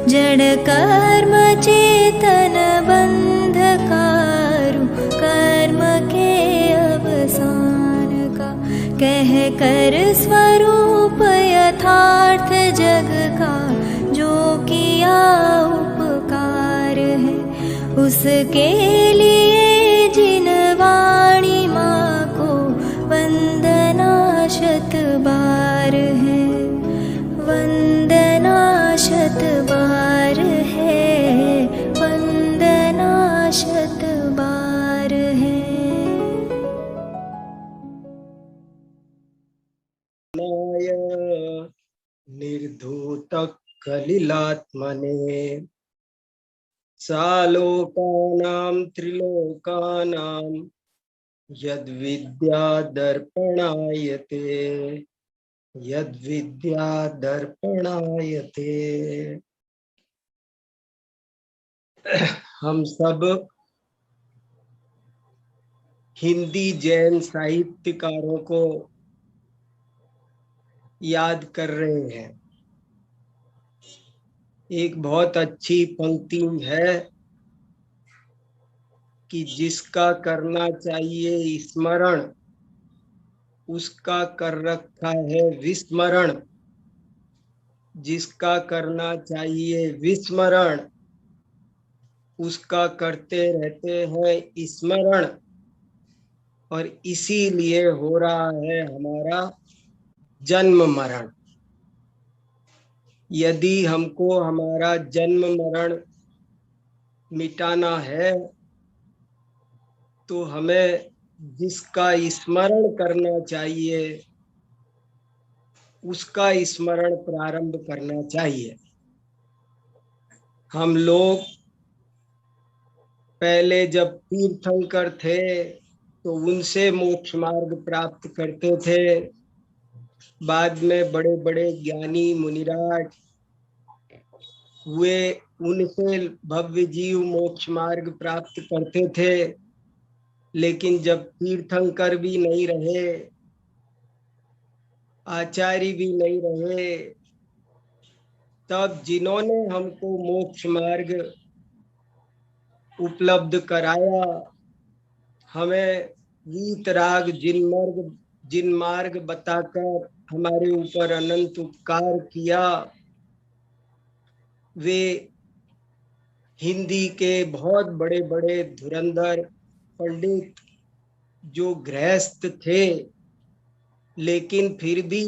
जड़ कर्म चेतन बंधकारु कर्म के अवसान का, कह कर स्वरूप यथार्थ जग का जो किया उपकार है, उसके लिए जिन वाणी माँ को वंदना शत बार है, वंदना शत बार है, वंदना शत बार है। निर्धूत कलिलात्मने सालोकानां त्रिलोकानां यद्विद्या दर्पणायते, यद्विद्या दर्पणायते। हम सब हिंदी जैन साहित्यकारों को याद कर रहे हैं। एक बहुत अच्छी पंक्ति है कि जिसका करना चाहिए स्मरण उसका कर रखा है विस्मरण, जिसका करना चाहिए विस्मरण उसका करते रहते हैं स्मरण, और इसीलिए हो रहा है हमारा जन्म मरण। यदि हमको हमारा जन्म मरण मिटाना है तो हमें जिसका स्मरण करना चाहिए उसका स्मरण प्रारंभ करना चाहिए। हम लोग पहले जब तीर्थंकर थे तो उनसे मोक्ष मार्ग प्राप्त करते थे, बाद में बड़े बड़े ज्ञानी मुनिराज हुए, उनसे भव्य जीव मोक्ष मार्ग प्राप्त करते थे। लेकिन जब तीर्थंकर भी नहीं रहे, आचार्य भी नहीं रहे, तब जिन्होंने हमको मोक्ष मार्ग उपलब्ध कराया, हमें वीतराग जिन मार्ग बताकर हमारे ऊपर अनंत उपकार किया, वे हिंदी के बहुत बड़े बड़े धुरंधर पंडित जो गृहस्थ थे लेकिन फिर भी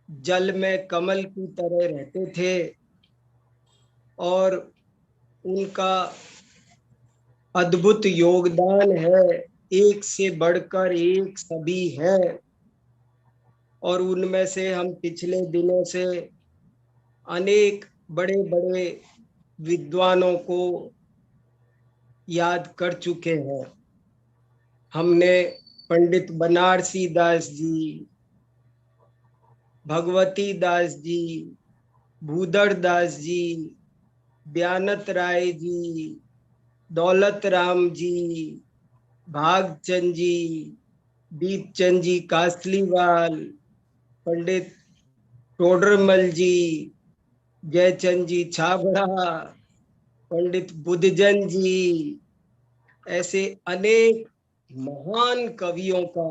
जल में कमल की तरह रहते थे, और उनका अद्भुत योगदान है, एक से बढ़कर एक सभी है। और उनमें से हम पिछले दिनों से अनेक बड़े बड़े विद्वानों को याद कर चुके हैं। हमने पंडित बनारसी दास जी, भगवती दास जी, भूधर दास जी, ब्यानत राय जी, दौलत राम जी, भागचंद जी, दीपचंद जी कासलीवाल, पंडित टोडरमल जी, जयचंद जी छाबड़ा, पंडित बुद्धजन जी, ऐसे अनेक महान कवियों का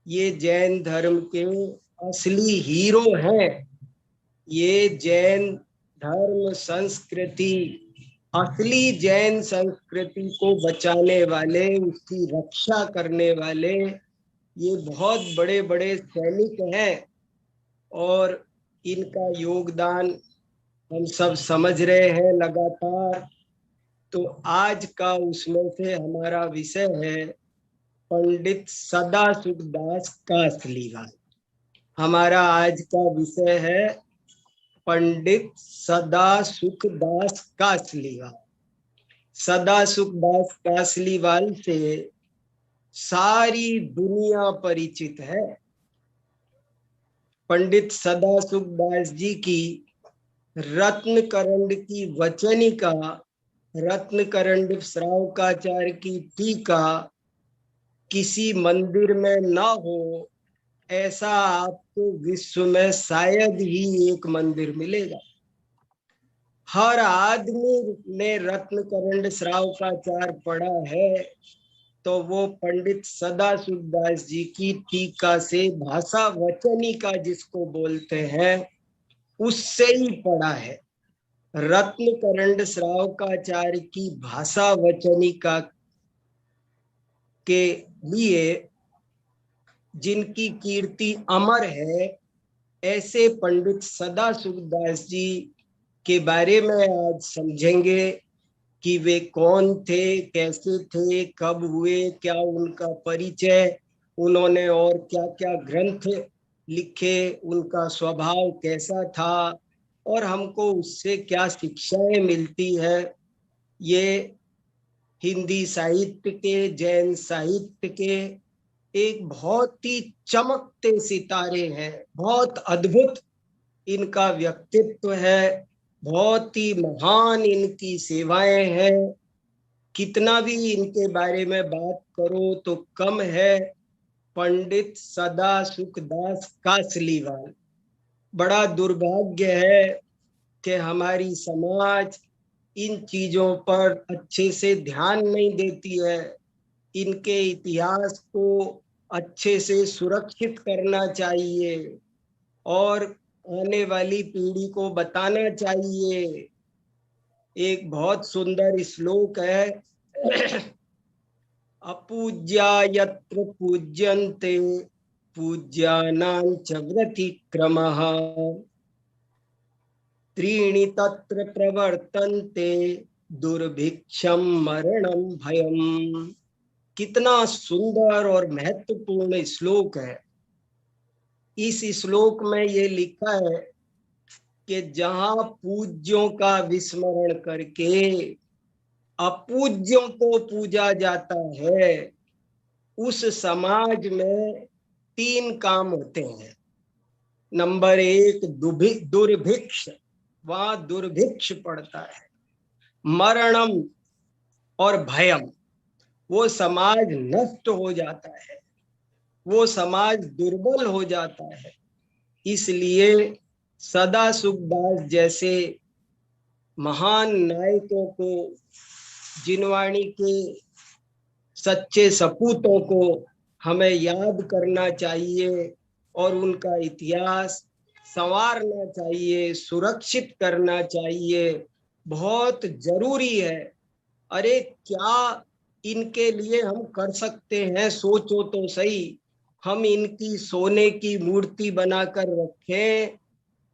ये जैन धर्म के असली हीरो हैं। ये जैन धर्म संस्कृति, असली जैन संस्कृति को बचाने वाले, उसकी रक्षा करने वाले ये बहुत बड़े बड़े सैनिक हैं, और इनका योगदान हम सब समझ रहे हैं लगातार। तो आज का उसमें से हमारा विषय है पंडित सदासुख दास कासलीवाल। हमारा आज का विषय है पंडित सदासुख दास कासलीवाल। सदासुख दास कासलीवाल से सारी दुनिया परिचित है। पंडित सदासुख दास जी की रत्नकरंड की वचनिका, रत्नकरंड श्रावकाचार्य की टीका किसी मंदिर में ना हो, ऐसा आपको विश्व में शायद ही एक मंदिर मिलेगा। हर आदमी ने रत्नकरंड श्रावकाचार्य पढ़ा है, तो वो पंडित सदाशिव दास जी की टीका से भाषा वचनिका जिसको बोलते हैं उससे ही पढ़ा है। रत्नकरंड श्रावकाचार्य की भाषा वचनिका के लिए जिनकी कीर्ति अमर है, ऐसे पंडित सदाशिव दास जी के बारे में आज समझेंगे कि वे कौन थे, कैसे थे, कब हुए, क्या उनका परिचय, उन्होंने और क्या क्या ग्रंथ लिखे, उनका स्वभाव कैसा था और हमको उससे क्या शिक्षाएं मिलती है। ये हिंदी साहित्य के, जैन साहित्य के एक बहुत ही चमकते सितारे हैं। बहुत अद्भुत इनका व्यक्तित्व है, बहुत ही महान इनकी सेवाएं हैं। कितना भी इनके बारे में बात करो तो कम है। पंडित सदाशिवदास कासलीवाल, बड़ा दुर्भाग्य है कि हमारी समाज इन चीजों पर अच्छे से ध्यान नहीं देती है। इनके इतिहास को अच्छे से सुरक्षित करना चाहिए और आने वाली पीढ़ी को बताना चाहिए। एक बहुत सुंदर श्लोक है, अपूज्या यत्र पूज्यन्ते पूज्यानां च व्यतिक्रमः त्रीणि तत्र प्रवर्तन्ते दुर्भिक्षम मरणम भयम। कितना सुंदर और महत्वपूर्ण श्लोक है। इस श्लोक में ये लिखा है कि जहां पूज्यों का विस्मरण करके अपूज्यों को पूजा जाता है, उस समाज में 3 काम होते हैं। नंबर 1 दुर्भिक्ष, वहां दुर्भिक्ष पड़ता है। मरणम और भयम, वो समाज नष्ट हो जाता है, वो समाज दुर्बल हो जाता है। इसलिए सदाशिवदास जैसे महान नायकों को, जिनवाणी के सच्चे सपूतों को हमें याद करना चाहिए और उनका इतिहास संवारना चाहिए, सुरक्षित करना चाहिए। बहुत जरूरी है। अरे क्या इनके लिए हम कर सकते हैं, सोचो तो सही। हम इनकी सोने की मूर्ति बनाकर रखें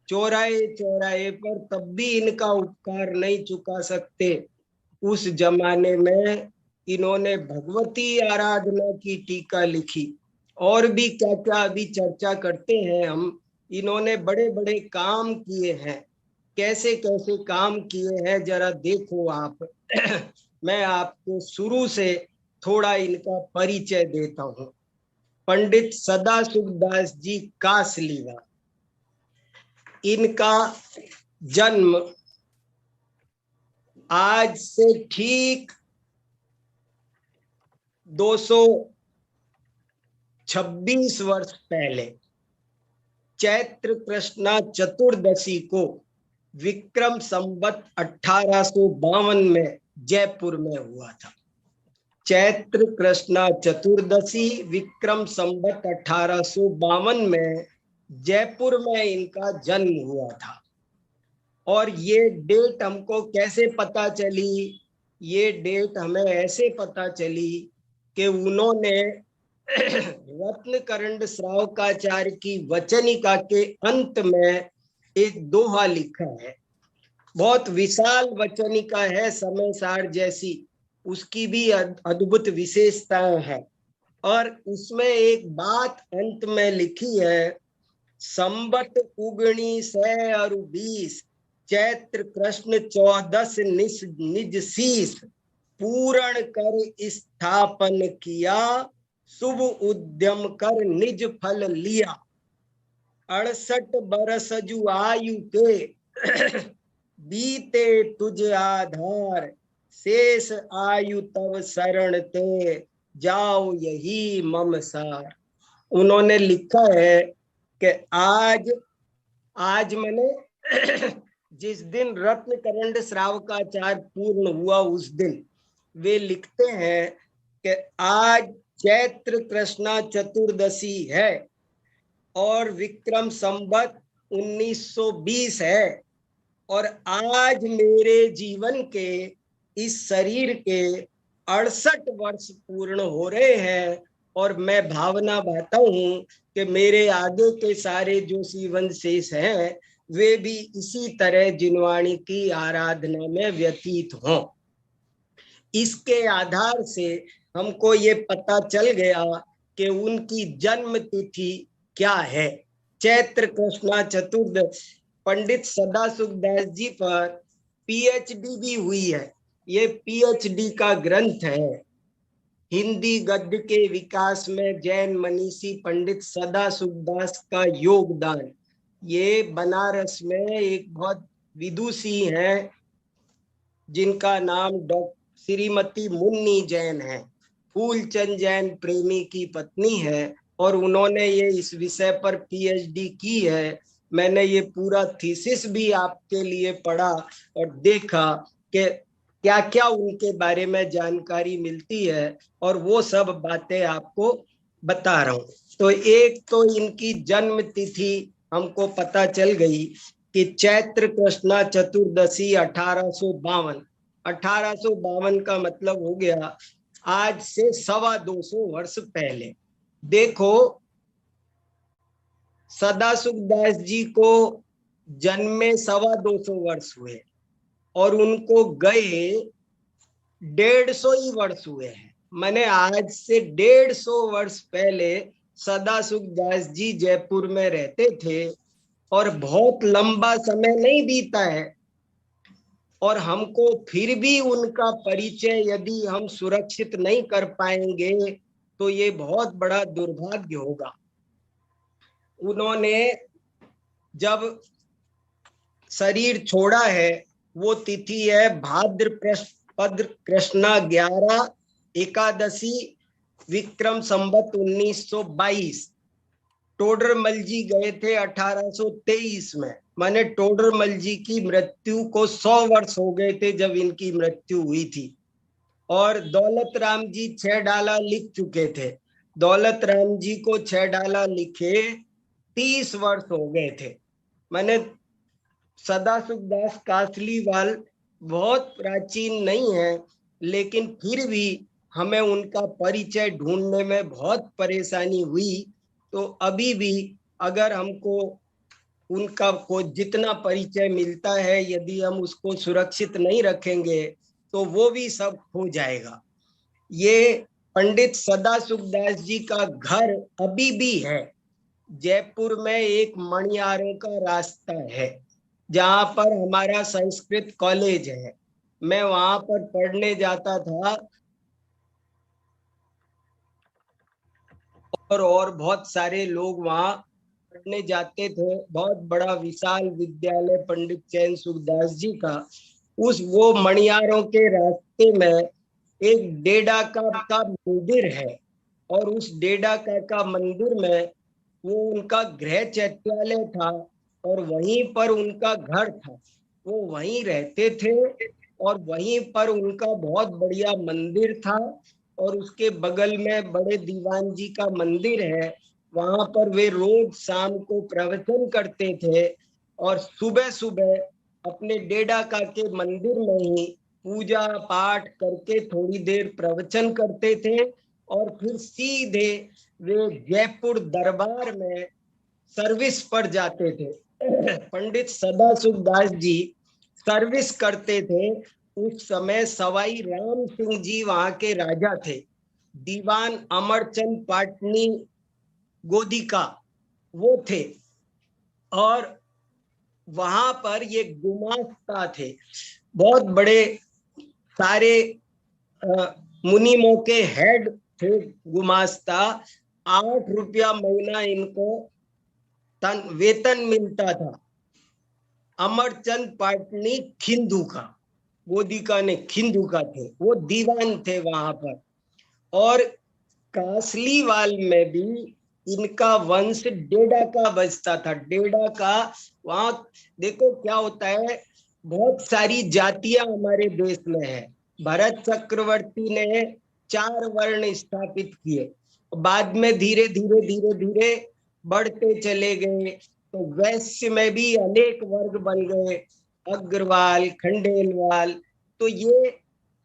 चौराहे चौराहे पर, तब भी इनका उपकार नहीं चुका सकते। उस जमाने में इन्होंने भगवती आराधना की टीका लिखी और भी क्या क्या अभी चर्चा करते हैं हम। इन्होंने बड़े बड़े काम किए हैं। कैसे कैसे काम किए हैं जरा देखो आप। मैं आपको शुरू से थोड़ा इनका परिचय देता हूँ। पंडित सदाशिवदास जी कासलीवाल, इनका जन्म आज से ठीक 226 वर्ष पहले चैत्र कृष्णा चतुर्दशी को विक्रम संवत 1852 में जयपुर में हुआ था। चैत्र कृष्णा चतुर्दशी विक्रम संवत 1852 में जयपुर में इनका जन्म हुआ था। और ये डेट हमको कैसे पता चली? ये डेट हमें ऐसे पता चली कि उन्होंने रत्नकरंड श्रावकाचार्य की वचनिका के अंत में एक दोहा लिखा है। बहुत विशाल वचनिका है, समय सार जैसी, उसकी भी अद्भुत विशेषताएं हैं। और उसमें एक बात अंत में लिखी है, संबत 1920 चैत्र कृष्ण 14 निज शीस पूर्ण कर स्थापन किया शुभ उद्यम कर निज फल लिया 68 बरस जु आयु के बीते तुझ आधार शेष आयु तव शरण ते जाओ यही मम सार। उन्होंने लिखा है कि आज मैंने जिस दिन रत्न करंड श्राव का आचार पूर्ण हुआ उस दिन वे लिखते हैं कि आज चैत्र कृष्णा चतुर्दशी है और विक्रम संवत 1920 है, और आज मेरे जीवन के इस शरीर के 68 वर्ष पूर्ण हो रहे हैं, और मैं भावना भाता हूं कि मेरे आगे के सारे जो जीवन शेष हैं वे भी इसी तरह जिनवाणी की आराधना में व्यतीत हों। इसके आधार से हमको ये पता चल गया कि उनकी जन्म तिथि क्या है। चैत्र कृष्णा चतुर्दशी पंडित सदासुखदास जी पर पीएचडी भी हुई है। ये पीएचडी का ग्रंथ है। हिंदी गद्य के विकास में जैन मनीषी पंडित सदासुखदास का योगदान। ये बनारस में एक बहुत विदुषी हैं जिनका नाम डॉक्टर श्रीमती मुन्नी जैन है, फूलचंद जैन प्रेमी की पत्नी है, और उन्होंने ये इस विषय पर पीएचडी की है। मैंने ये पूरा थीसिस भी आपके लिए पढ़ा और देखा कि क्या क्या उनके बारे में जानकारी मिलती है, और वो सब बातें आपको बता रहा हूँ। तो एक तो इनकी जन्म तिथि हमको पता चल गई कि चैत्र कृष्णा चतुर्दशी 1852। 1852 का मतलब हो गया आज से 225 वर्ष पहले। देखो, सदासुखदास जी को जन्मे 225 वर्ष हुए और उनको गए 150 ही वर्ष हुए हैं। मैंने आज से 150 वर्ष पहले सदासुखदास जी जयपुर में रहते थे, और बहुत लंबा समय नहीं बीता है, और हमको फिर भी उनका परिचय यदि हम सुरक्षित नहीं कर पाएंगे तो ये बहुत बड़ा दुर्भाग्य होगा। उन्होंने जब शरीर छोड़ा है वो तिथि है भाद्रपद कृष्णा 11 एकादशी विक्रम संवत 1922। टोडरमल जी गए थे 1823 में। माने टोडरमल जी की मृत्यु को 100 वर्ष हो गए थे जब इनकी मृत्यु हुई थी, और दौलत राम जी 6 डाला लिख चुके थे। दौलत राम जी को 6 डाला लिखे 30 वर्ष हो गए थे। माने सदासुखदास कासलीवाल बहुत प्राचीन नहीं है, लेकिन फिर भी हमें उनका परिचय ढूंढने में बहुत परेशानी हुई। तो अभी भी अगर हमको उनका को जितना परिचय मिलता है, यदि हम उसको सुरक्षित नहीं रखेंगे तो वो भी सब हो जाएगा। ये पंडित सदासुखदास जी का घर अभी भी है। जयपुर में एक मणियारों का रास्ता है जहाँ पर हमारा संस्कृत कॉलेज है। मैं वहां पर पढ़ने जाता था, और बहुत सारे लोग वहां पढ़ने जाते थे। बहुत बड़ा विशाल विद्यालय पंडित चैन सुखदास जी का। उस वो मणियारों के रास्ते में एक डेडा का मंदिर है, और उस डेडा का मंदिर में वो उनका गृह चैत्यालय था, और वहीं पर उनका घर था। वो वहीं रहते थे, और वहीं पर उनका बहुत बढ़िया मंदिर था, और उसके बगल में बड़े दीवान जी का मंदिर है। वहां पर वे रोज शाम को प्रवचन करते थे, और सुबह सुबह अपने डेडा का के मंदिर में ही पूजा पाठ करके थोड़ी देर प्रवचन करते थे, और फिर सीधे वे जयपुर दरबार में सर्विस पर जाते थे। पंडित सदासुखदास जी सर्विस करते थे। उस समय सवाई राम सिंह जी वहां के राजा थे। दीवान अमरचंद पाटनी गोदी का वो थे, और वहां पर ये गुमास्ता थे। बहुत बड़े सारे मुनिमों के हेड थे गुमास्ता। 8 रुपया महीना इनको वेतन मिलता था। अमरचंद पाटनी खिंदू का, गोदी का ने खिंदू का थे, वो दीवान थे वहां पर। और कासलीवाल में भी इनका वंश डेडा का बचता था। डेडा का वहां देखो क्या होता है, बहुत सारी जातियां हमारे देश में है। भरत चक्रवर्ती ने 4 वर्ण स्थापित किए, बाद में धीरे धीरे धीरे धीरे बढ़ते चले गए। तो वैश्य में भी अनेक वर्ग बन गए, अग्रवाल, खंडेलवाल। तो ये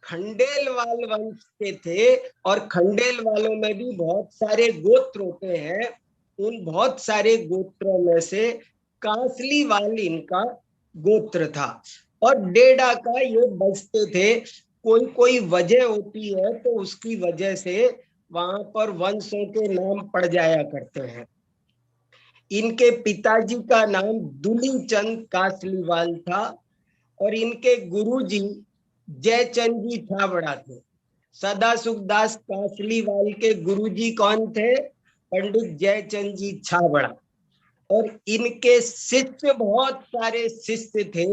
खंडेलवाल वंश के थे, और खंडेल वालों में भी बहुत सारे गोत्र होते हैं। उन बहुत सारे गोत्रों में से कांसलीवाल इनका गोत्र था, और डेडा का ये बचते थे। कोई कोई वजह होती है तो उसकी वजह से वहां पर वंशों के नाम पड़ जाया करते हैं। इनके पिताजी का नाम दुलीचंद कासलीवाल था, और इनके गुरुजी जयचंद जी छाबड़ा थे। सदा सुखदास कासलीवाल के गुरुजी कौन थे? पंडित जयचंद जी छाबड़ा। और इनके शिष्य, बहुत सारे शिष्य थे,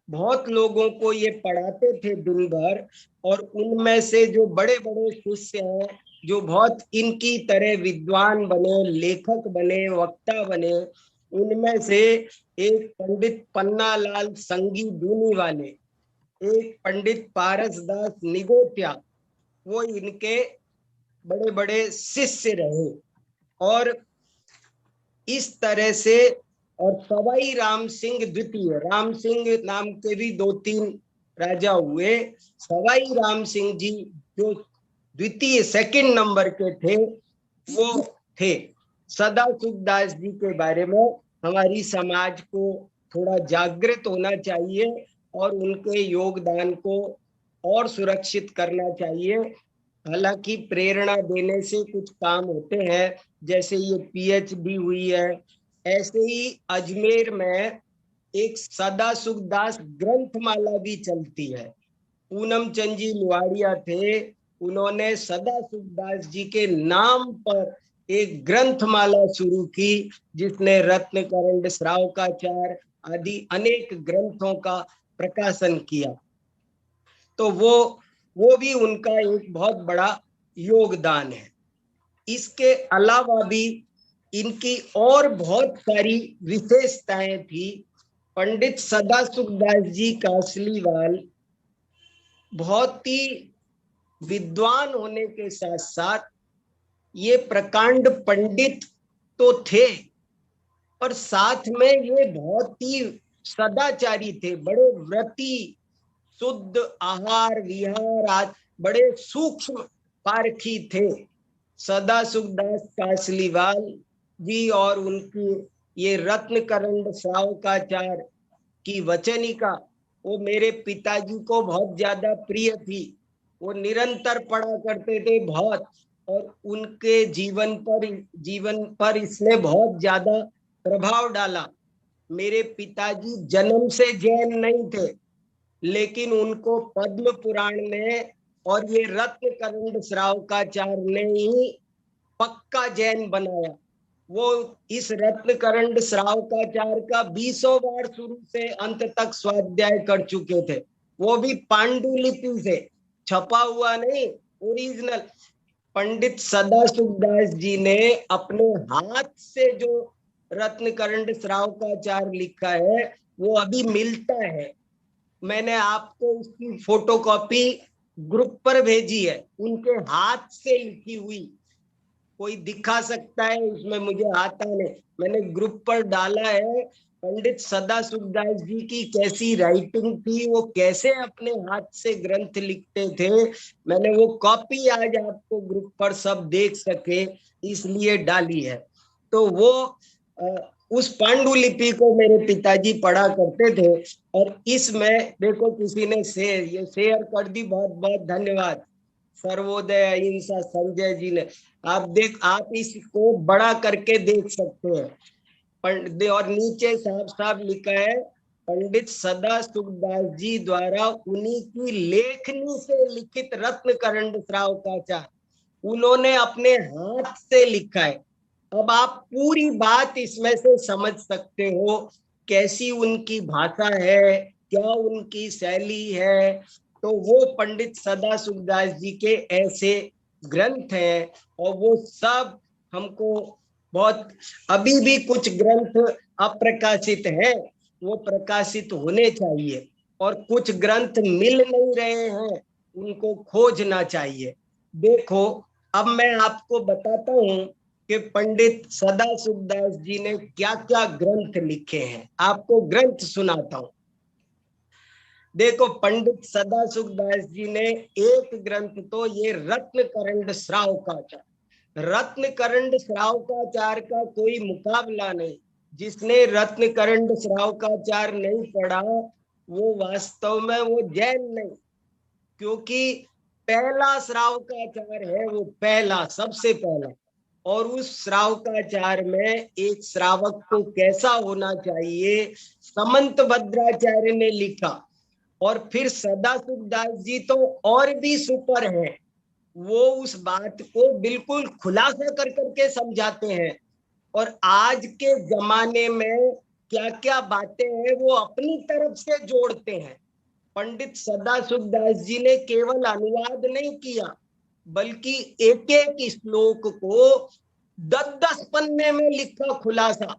बहुत लोगों को ये पढ़ाते थे दिन भर। और उनमें से जो बड़े बड़े शिष्य हैं, जो बहुत इनकी तरह विद्वान बने, लेखक बने, वक्ता बने, उनमें से एक पंडित पन्नालाल संगी दूनी वाले, एक पंडित पारसदास निगोटिया, वो इनके बड़े बड़े शिष्य रहे। और इस तरह से, और सवाई राम सिंह द्वितीय, राम सिंह नाम के भी 2-3 राजा हुए। सवाई राम सिंह जी जो द्वितीय, सेकंड नंबर के थे, वो थे। सदा सुखदास जी के बारे में हमारी समाज को थोड़ा जागृत होना चाहिए, और उनके योगदान को और सुरक्षित करना चाहिए। हालांकि प्रेरणा देने से कुछ काम होते हैं, जैसे ये पीएचडी हुई है। ऐसे ही अजमेर में एक सदा सुखदास ग्रंथमाला भी चलती है। पूनम चंद जी लुहाड़िया थे, उन्होंने सदा सुखदास जी के नाम पर एक ग्रंथमाला शुरू की, जिसने रत्नकरंड, श्रावकाचार आदि अनेक ग्रंथों का प्रकाशन किया। तो वो भी उनका एक बहुत बड़ा योगदान है। इसके अलावा भी इनकी और बहुत सारी विशेषताएं थी। पंडित सदा सुखदास जी कासलीवाल बहुत ही विद्वान होने के साथ साथ ये प्रकांड पंडित तो थे, पर साथ में ये बहुत ही सदाचारी थे, बड़े व्रती, शुद्ध आहार विहार आज बड़े सूक्ष्म पारखी थे। सदा सुखदास कासलीवाल जी और उनकी ये रत्नकरंड श्रावकाचार की वचनिका, वो मेरे पिताजी को बहुत ज्यादा प्रिय थी। वो निरंतर पढ़ा करते थे बहुत, और उनके जीवन पर इसने बहुत ज्यादा प्रभाव डाला। मेरे पिताजी जन्म से जैन नहीं थे, लेकिन उनको पद्म पुराण ने और ये रत्नकरंड श्रावकाचार ने ही पक्का जैन बनाया। वो इस रत्नकरंड श्रावकाचार का 20 बार शुरू से अंत तक स्वाध्याय कर चुके थे, वो भी पांडुलिपि से, छपा हुआ नहीं, ओरिजिनल। पंडित सदा सुखदास जी ने अपने हाथ से जो रत्नकरंड श्रावकाचार लिखा है, वो अभी मिलता है। मैंने आपको उसकी फोटोकॉपी ग्रुप पर भेजी है, उनके हाथ से लिखी हुई। कोई दिखा सकता है, उसमें मुझे आता नहीं, मैंने ग्रुप पर डाला है। पंडित सदा सुखदास जी की कैसी राइटिंग थी, वो कैसे अपने हाथ से ग्रंथ लिखते थे, मैंने वो कॉपी आज आपको ग्रुप पर सब देख सके इसलिए डाली है। तो वो उस पांडुलिपि को मेरे पिताजी पढ़ा करते थे। और इसमें देखो किसी ने शेयर कर दी, बहुत बहुत धन्यवाद। सर्वोदय अहिंसा संजय जी ने, आप इसको बड़ा करके देख सकते हैं। और नीचे साफ साफ लिखा है, पंडित सदा सुखदास जी द्वारा उन्हीं की लेखनी से लिखित रत्नकरंड श्रावकाचार, उन्होंने अपने हाथ से लिखा है। अब आप पूरी बात इसमें से समझ सकते हो, कैसी उनकी भाषा है, क्या उनकी शैली है। तो वो पंडित सदा सुखदास जी के ऐसे ग्रंथ हैं, और वो सब हमको बहुत अभी भी कुछ ग्रंथ अप्रकाशित हैं, वो प्रकाशित होने चाहिए, और कुछ ग्रंथ मिल नहीं रहे हैं, उनको खोजना चाहिए। देखो, अब मैं आपको बताता हूं कि पंडित सदाशिवदास जी ने क्या क्या ग्रंथ लिखे हैं। आपको ग्रंथ सुनाता हूं। देखो, पंडित सदाशिवदास जी ने एक ग्रंथ तो ये रत्न करंड श्रावकाचार, रत्न करंड श्रावकाचार का कोई मुकाबला नहीं। जिसने रत्न करंड श्रावकाचार नहीं पढ़ा वो वास्तव में वो जैन नहीं, क्योंकि पहला श्रावकाचार है, वो पहला, सबसे पहला। और उस श्रावकाचार में एक श्रावक को कैसा होना चाहिए, समंत भद्राचार्य ने लिखा। और फिर सदाशिवदास जी तो और भी सुपर है, वो उस बात को बिल्कुल खुलासा कर करके समझाते हैं। और आज के जमाने में क्या क्या बातें हैं वो अपनी तरफ से जोड़ते हैं। पंडित सदाशिवदास जी ने केवल अनुवाद नहीं किया, बल्कि एक एक श्लोक को 10-10 पन्ने में लिखा खुलासा।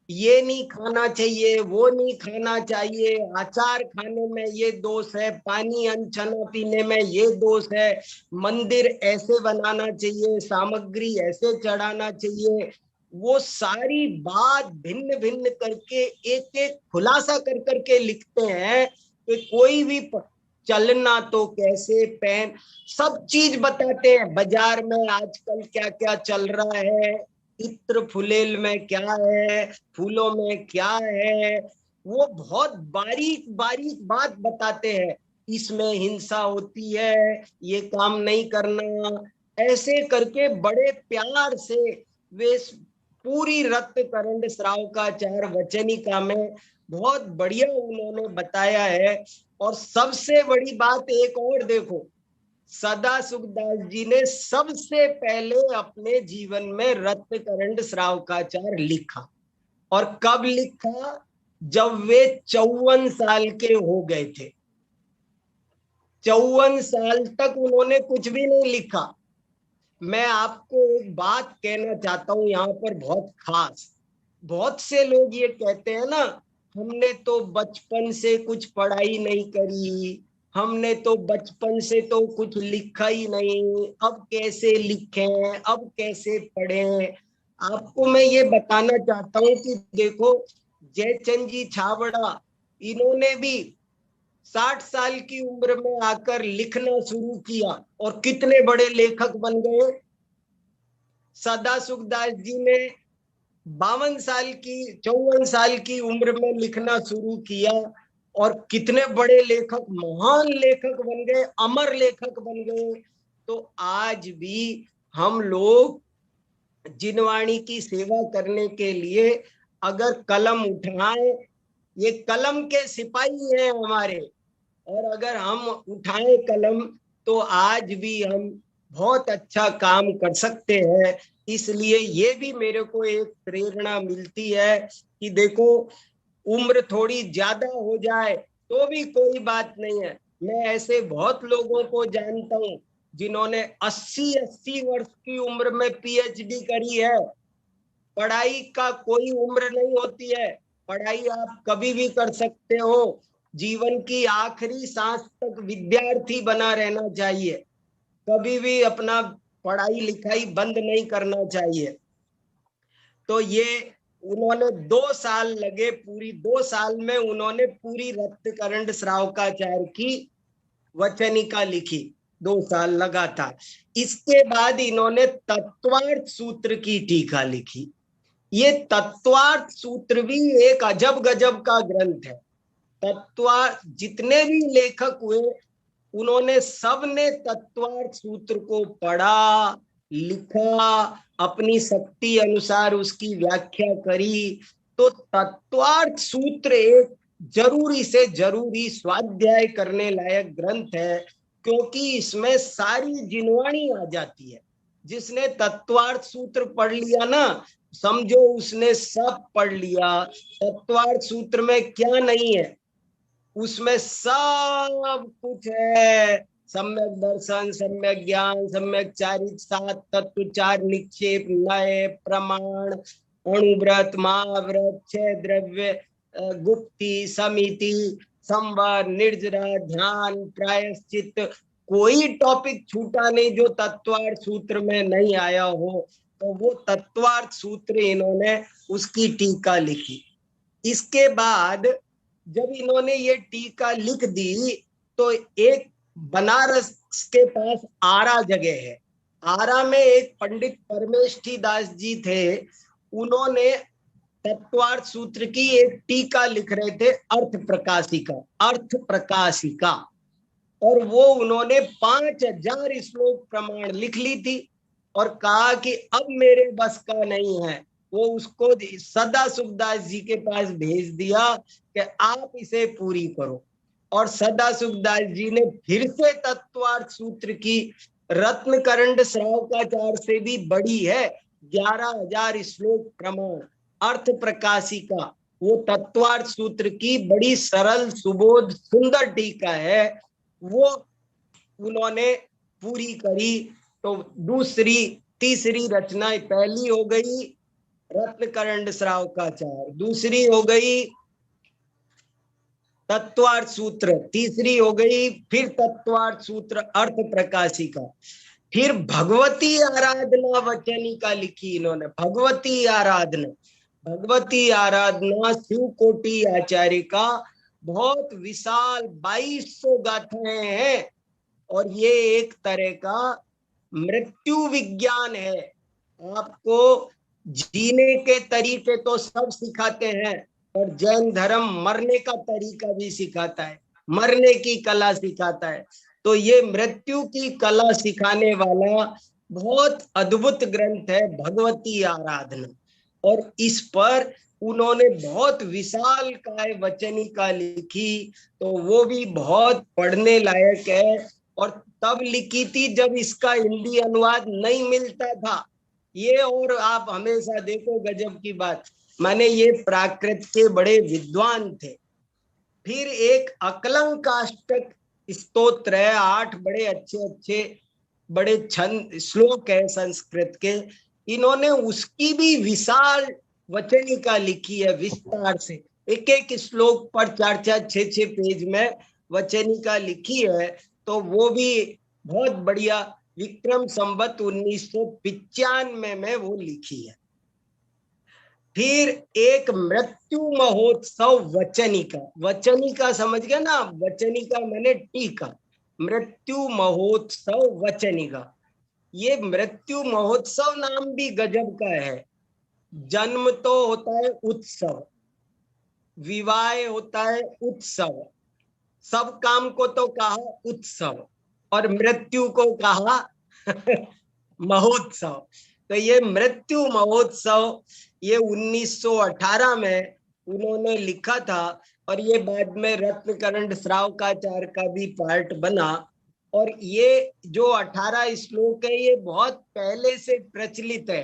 ये नहीं खाना चाहिए, वो नहीं खाना चाहिए, अचार खाने में ये दोष है, पानी अनछना पीने में ये दोष है, मंदिर ऐसे बनाना चाहिए, सामग्री ऐसे चढ़ाना चाहिए। वो सारी बात भिन्न भिन्न करके एक एक खुलासा कर करके लिखते हैं कि कोई भी चलना तो कैसे, पहन, सब चीज बताते हैं। बाजार में आजकल क्या क्या चल रहा है, इत्र फुलेल में क्या है, फूलों में क्या है, वो बहुत बारीक बारीक बात बताते हैं। इसमें हिंसा होती है, ये काम नहीं करना, ऐसे करके बड़े प्यार से वे पूरी रत्न करंड श्रावकाचार वचनिका में बहुत बढ़िया उन्होंने बताया है। और सबसे बड़ी बात एक और देखो, सदाशिवदास जी ने सबसे पहले अपने जीवन में रत्न करंड श्रावकाचार लिखा। और कब लिखा? जब वे 54 साल के हो गए थे। 54 साल तक उन्होंने कुछ भी नहीं लिखा। मैं आपको एक बात कहना चाहता हूं यहाँ पर बहुत खास। बहुत से लोग ये कहते हैं ना, हमने तो बचपन से कुछ पढ़ाई नहीं करी, हमने तो बचपन से तो कुछ लिखा ही नहीं, अब कैसे लिखें, अब कैसे पढ़ें। आपको मैं ये बताना चाहता हूँ कि देखो, जयचंद जी छाबड़ा, इन्होंने भी 60 साल की उम्र में आकर लिखना शुरू किया और कितने बड़े लेखक बन गए। सदाशिवदास जी ने 54 साल की उम्र में लिखना शुरू किया और कितने बड़े लेखक, महान लेखक बन गए, अमर लेखक बन गए। तो आज भी हम लोग जिनवाणी की सेवा करने के लिए अगर कलम उठाएं, ये कलम के सिपाही हैं हमारे, और अगर हम उठाएं कलम तो आज भी हम बहुत अच्छा काम कर सकते हैं। इसलिए ये भी मेरे को एक प्रेरणा मिलती है कि देखो, उम्र थोड़ी ज्यादा हो जाए तो भी कोई बात नहीं है। मैं ऐसे बहुत लोगों को जानता हूं जिन्होंने 80-80 वर्ष की उम्र में पीएचडी करी है। पढ़ाई का कोई उम्र नहीं होती है, पढ़ाई आप कभी भी कर सकते हो। जीवन की आखिरी सांस तक विद्यार्थी बना रहना चाहिए, कभी भी अपना पढ़ाई लिखाई बंद नहीं करना चाहिए। तो ये उन्होंने 2 साल लगे, पूरी 2 साल में उन्होंने पूरी रत्न करंड श्रावकाचार की वचनिका लिखी, 2 साल लगातार। इसके बाद इन्होंने तत्वार्थ सूत्र की टीका लिखी। ये तत्वार्थ सूत्र भी एक अजब गजब का ग्रंथ है। जितने भी लेखक हुए उन्होंने सबने तत्वार्थ सूत्र को पढ़ा, लिखा, अपनी शक्ति अनुसार उसकी व्याख्या करी। तो तत्वार्थ सूत्र एक जरूरी से जरूरी स्वाध्याय करने लायक ग्रंथ है, क्योंकि इसमें सारी जिनवाणी आ जाती है। जिसने तत्वार्थ सूत्र पढ़ लिया ना, समझो उसने सब पढ़ लिया। तत्वार्थ सूत्र में क्या नहीं है, उसमें सब कुछ है। सम्यक दर्शन, सम्यक ज्ञान, सम्यक चारित, सात तत्व, चार निक्षेप, नय, प्रमाण, अणुव्रत, महाव्रत, छह द्रव्य, गुप्ति, समिति, संवार, निर्जरा, ध्यान, प्रायश्चित, कोई टॉपिक छूटा नहीं जो तत्वार्थ सूत्र में नहीं आया हो। तो वो तत्वार्थ सूत्र इन्होंने उसकी टीका लिखी। इसके बाद जब इन्होंने ये टीका लिख दी तो एक बनारस के पास आरा जगह है, आरा में एक पंडित परमेष्ठी दास जी थे, उन्होंने तत्वार्थ सूत्र की एक टीका लिख रहे थे, अर्थ प्रकाशिका, अर्थ प्रकाशिका, और वो उन्होंने 5000 श्लोक प्रमाण लिख ली थी और कहा कि अब मेरे बस का नहीं है। वो उसको सदा सुखदास जी के पास भेज दिया कि आप इसे पूरी करो, और सदा सुखदास जी ने फिर से तत्वार्थ सूत्र की रत्नकरंड श्रावकाचार्य से भी बड़ी है, 11,000 श्लोक प्रमाण अर्थ प्रकाशिका, वो तत्वार्थ सूत्र की बड़ी सरल सुबोध सुंदर टीका है, वो उन्होंने पूरी करी। तो दूसरी तीसरी रचना, पहली हो गई रत्नकरंड श्रावकाचार्य, दूसरी हो गई तत्वार्थ सूत्र, तीसरी हो गई फिर तत्वार्थ सूत्र अर्थ प्रकाशिका, फिर भगवती आराधना वचनिका लिखी इन्होंने। भगवती आराधना, भगवती आराधना शिव कोटि आचार्य का बहुत विशाल 2200 गाथाएं हैं, और ये एक तरह का मृत्यु विज्ञान है। आपको जीने के तरीके तो सब सिखाते हैं, और जैन धर्म मरने का तरीका भी सिखाता है, मरने की कला सिखाता है। तो ये मृत्यु की कला सिखाने वाला बहुत अद्भुत ग्रंथ है भगवती आराधना, और इस पर उन्होंने बहुत विशाल काय वचनिका लिखी, तो वो भी बहुत पढ़ने लायक है। और तब लिखी थी जब इसका हिंदी अनुवाद नहीं मिलता था ये। और आप हमेशा देखो गजब की बात, माने ये प्राकृत के बड़े विद्वान थे। फिर एक अकलंकाष्टक स्तोत्र है, 8 बड़े अच्छे बड़े छंद श्लोक है संस्कृत के, इन्होंने उसकी भी विशाल वचनिका लिखी है विस्तार से, एक एक श्लोक पर 4-4, 6-6 पेज में वचनिका लिखी है। तो वो भी बहुत बढ़िया, विक्रम संवत 1995 में वो लिखी है। फिर एक मृत्यु महोत्सव वचनिका, वचनिका समझ गया ना, वचनिका मैंने टीका, मृत्यु महोत्सव वचनिका। ये मृत्यु महोत्सव नाम भी गजब का है। जन्म तो होता है उत्सव, विवाह होता है उत्सव, सब काम को तो कहा उत्सव, और मृत्यु को कहा महोत्सव। तो ये मृत्यु महोत्सव ये 1918 में उन्होंने लिखा था, और ये बाद में रत्नकरंड श्रावकाचार्य का भी पार्ट बना। और ये जो 18 श्लोक है ये बहुत पहले से प्रचलित है,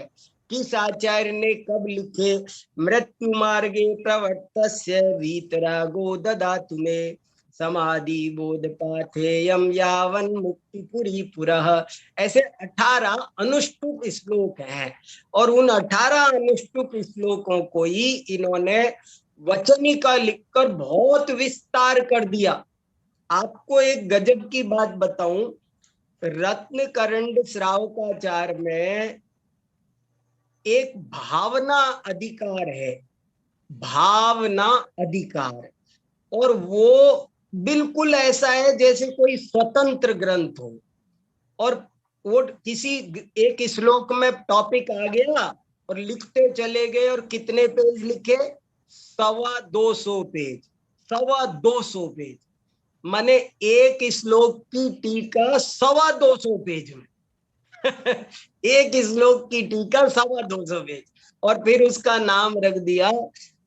किस आचार्य ने कब लिखे। मृत्यु मार्गे प्रवर्तस्य वीतरागो ददातु मे, समाधि बोध पाथेयम यावन मुक्तिपुरी पुरः। ऐसे 18 अनुष्टुप श्लोक हैं, और उन 18 अनुष्टुप श्लोकों को ही इन्होंने वचनिका लिखकर बहुत विस्तार कर दिया। आपको एक गजब की बात बताऊं, रत्नकरंड श्रावकाचार्य में एक भावना अधिकार है, भावना अधिकार, और वो बिल्कुल ऐसा है जैसे कोई स्वतंत्र ग्रंथ हो। और वो किसी एक श्लोक में टॉपिक आ गया और लिखते चले गए, और कितने पेज लिखे, 225 पेज, 225 पेज, माने एक श्लोक की टीका 225 पेज में एक श्लोक की टीका 225 पेज, और फिर उसका नाम रख दिया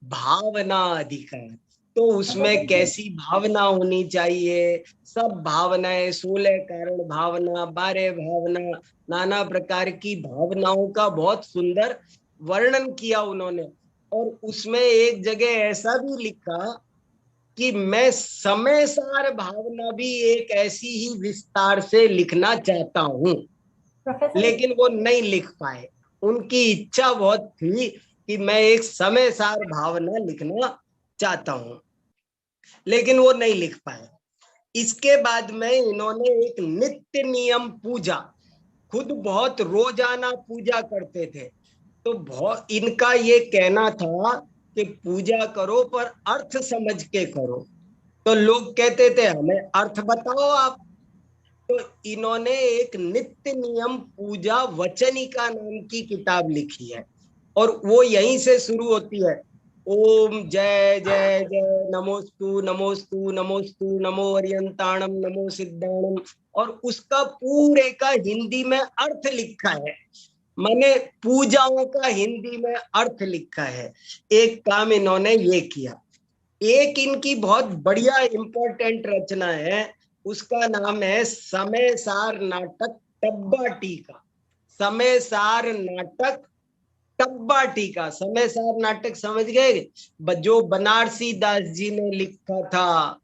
भावना अधिकार। तो उसमें कैसी भावना होनी चाहिए, सब भावनाएं, 16 कारण भावना, 12 भावना, नाना प्रकार की भावनाओं का बहुत सुंदर वर्णन किया उन्होंने। और उसमें एक जगह ऐसा भी लिखा कि मैं समय सार भावना भी एक ऐसी ही विस्तार से लिखना चाहता हूं, लेकिन वो नहीं लिख पाए। उनकी इच्छा बहुत थी कि मैं एक समय सार भावना लिखना चाहता हूं, लेकिन वो नहीं लिख पाए। इसके बाद में इन्होंने एक नित्य नियम पूजा, खुद बहुत रोजाना पूजा करते थे। तो बहुत इनका ये कहना था कि पूजा करो पर अर्थ समझ के करो। तो लोग कहते थे हमें अर्थ बताओ आप। तो इन्होंने एक नित्य नियम पूजा वचनिका नाम की किताब लिखी है, और वो यहीं से शुरू होती है, ओम जय जय जय नमोस्तु नमोस्तु नमोस्तु नमो अर्यंताणम नमो सिद्धाणम। और उसका पूरे का हिंदी में अर्थ लिखा है, मैंने पूजाओं का हिंदी में अर्थ लिखा है। एक काम इन्होंने ये किया। एक इनकी बहुत बढ़िया इंपॉर्टेंट रचना है, उसका नाम है समय सार नाटक टब्बा टीका। समय सार नाटक टब्बा टीका। समय सार नाटक समझ गए, जो बनारसी दास जी ने लिखा था,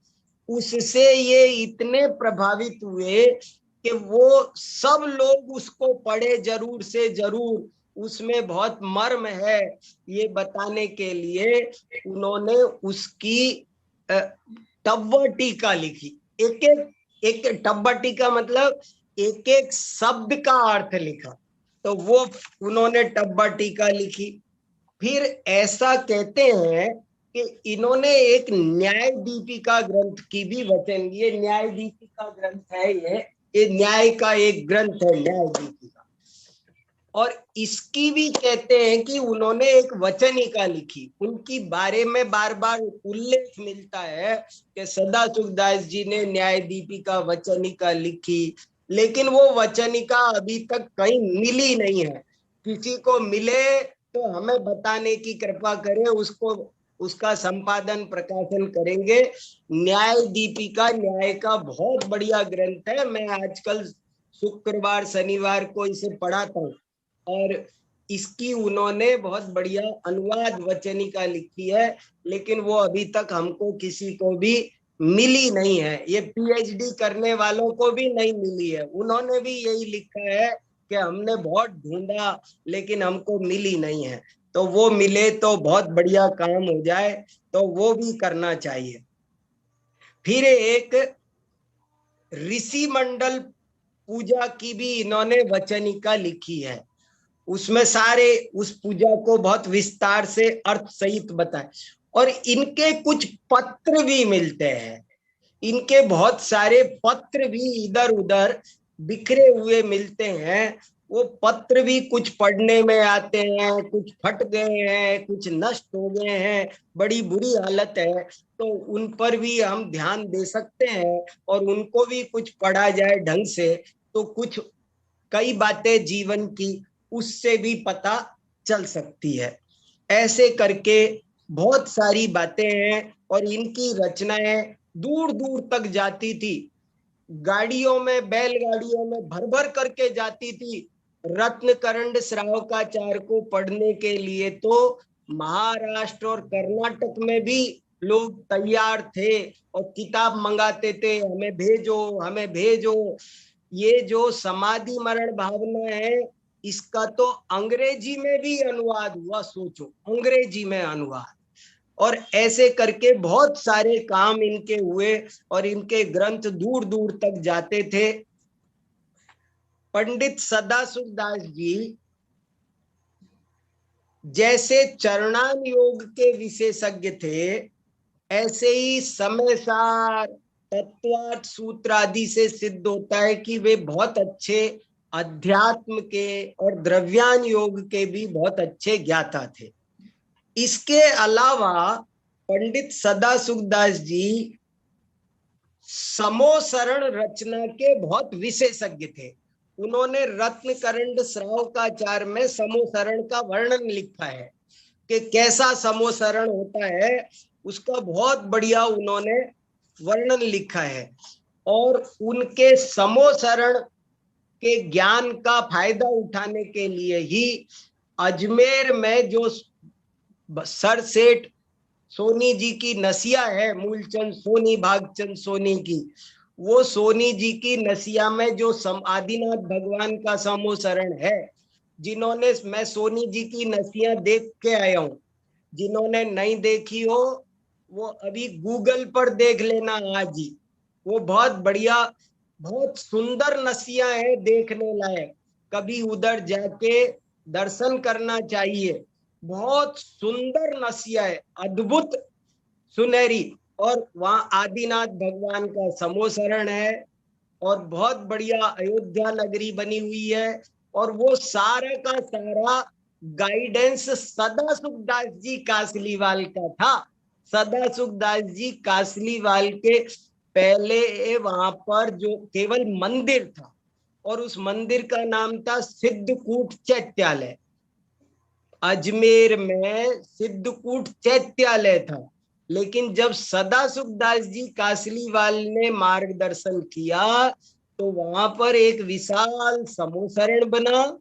उससे ये इतने प्रभावित हुए कि वो सब लोग उसको पढ़े जरूर से जरूर। उसमें बहुत मर्म है ये बताने के लिए उन्होंने उसकी टब्बा टीका लिखी। एक एक टब्बा टीका मतलब एक एक शब्द का अर्थ लिखा। तो वो उन्होंने टब्बा टीका लिखी। फिर ऐसा कहते हैं कि इन्होंने एक न्याय दीपिका ग्रंथ की भी वचन, ये न्याय दीपिका ग्रंथ है, ये न्याय का एक ग्रंथ है न्याय दीपिका। और इसकी भी कहते हैं कि उन्होंने एक वचनिका लिखी। उनकी बारे में बार बार उल्लेख मिलता है कि सदाशिवदास जी ने न्याय दीपिका वचनिका लिखी, लेकिन वो वचनिका अभी तक कहीं मिली नहीं है। किसी को मिले तो हमें बताने की कृपा करे, उसको उसका संपादन प्रकाशन करेंगे। न्याय दीपिका न्याय का बहुत बढ़िया ग्रंथ है। मैं आजकल शुक्रवार शनिवार को इसे पढ़ाता हूँ, और इसकी उन्होंने बहुत बढ़िया अनुवाद वचनिका लिखी है, लेकिन वो अभी तक हमको किसी को भी मिली नहीं है। ये पीएचडी करने वालों को भी नहीं मिली है। उन्होंने भी यही लिखा है कि हमने बहुत ढूंढा लेकिन हमको मिली नहीं है। तो वो मिले तो बहुत बढ़िया काम हो जाए, तो वो भी करना चाहिए। फिर एक ऋषि मंडल पूजा की भी इन्होंने वचनिका लिखी है। उसमें सारे उस पूजा को बहुत विस्तार से अर्थ सहित बताए। और इनके कुछ पत्र भी मिलते हैं, इनके बहुत सारे पत्र भी इधर उधर बिखरे हुए मिलते हैं। वो पत्र भी कुछ पढ़ने में आते हैं, कुछ फट गए हैं, कुछ नष्ट हो गए हैं, बड़ी बुरी हालत है। तो उन पर भी हम ध्यान दे सकते हैं, और उनको भी कुछ पढ़ा जाए ढंग से, तो कुछ कई बातें जीवन की उससे भी पता चल सकती है। ऐसे करके बहुत सारी बातें हैं, और इनकी रचनाएं दूर दूर तक जाती थी। गाड़ियों में, बैलगाड़ियों में भर भर करके जाती थी। रत्नकरंड श्रावकाचार्य को पढ़ने के लिए तो महाराष्ट्र और कर्नाटक में भी लोग तैयार थे और किताब मंगाते थे, हमें भेजो हमें भेजो। ये जो समाधि मरण भावना है, इसका तो अंग्रेजी में भी अनुवाद हुआ, सोचो, अंग्रेजी में अनुवाद। और ऐसे करके बहुत सारे काम इनके हुए, और इनके ग्रंथ दूर दूर तक जाते थे। पंडित सदाशिवदास जी जैसे चरणान योग के विशेषज्ञ थे, ऐसे ही समय सार तत्वार्थ सूत्र आदि से सिद्ध होता है कि वे बहुत अच्छे अध्यात्म के और द्रव्यान योग के भी बहुत अच्छे ज्ञाता थे। इसके अलावा पंडित सदाशिवदास जी समोसरण रचना के बहुत विशेषज्ञ थे। उन्होंने रत्नकरंड श्रावकाचार्य में समोसरण का वर्णन लिखा है कि कैसा समोसरण होता है, उसका बहुत बढ़िया उन्होंने वर्णन लिखा है। और उनके समोसरण के ज्ञान का फायदा उठाने के लिए ही अजमेर में जो सर सेठ सोनी जी की नसिया है, मूलचंद सोनी भागचंद सोनी की। वो सोनी जी की नसिया में जो आदिनाथ भगवान का समोसरण है, जिन्होंने, मैं सोनी जी की नसिया देख के आया हूं, जिन्होंने नहीं देखी हो वो अभी गूगल पर देख लेना आज ही। वो बहुत बढ़िया, बहुत सुंदर नसिया है, देखने लायक। कभी उधर जाके दर्शन करना चाहिए। बहुत सुंदर नसिया है, अद्भुत, सुनहरी। और वहां आदिनाथ भगवान का समोसरण है, और बहुत बढ़िया अयोध्या नगरी बनी हुई है। और वो सारा का सारा गाइडेंस सदा सुखदास जी कासलीवाल का था। सदा सुखदास जी कासलीवाल के पहले वहां पर जो केवल मंदिर था, और उस मंदिर का नाम था सिद्धकूट चैत्यालय। अजमेर में सिद्धकूट चैत्यालय था। लेकिन जब सदा सुखदास जी कासलीवाल ने मार्गदर्शन किया तो वहां पर एक विशाल समोसरण बना,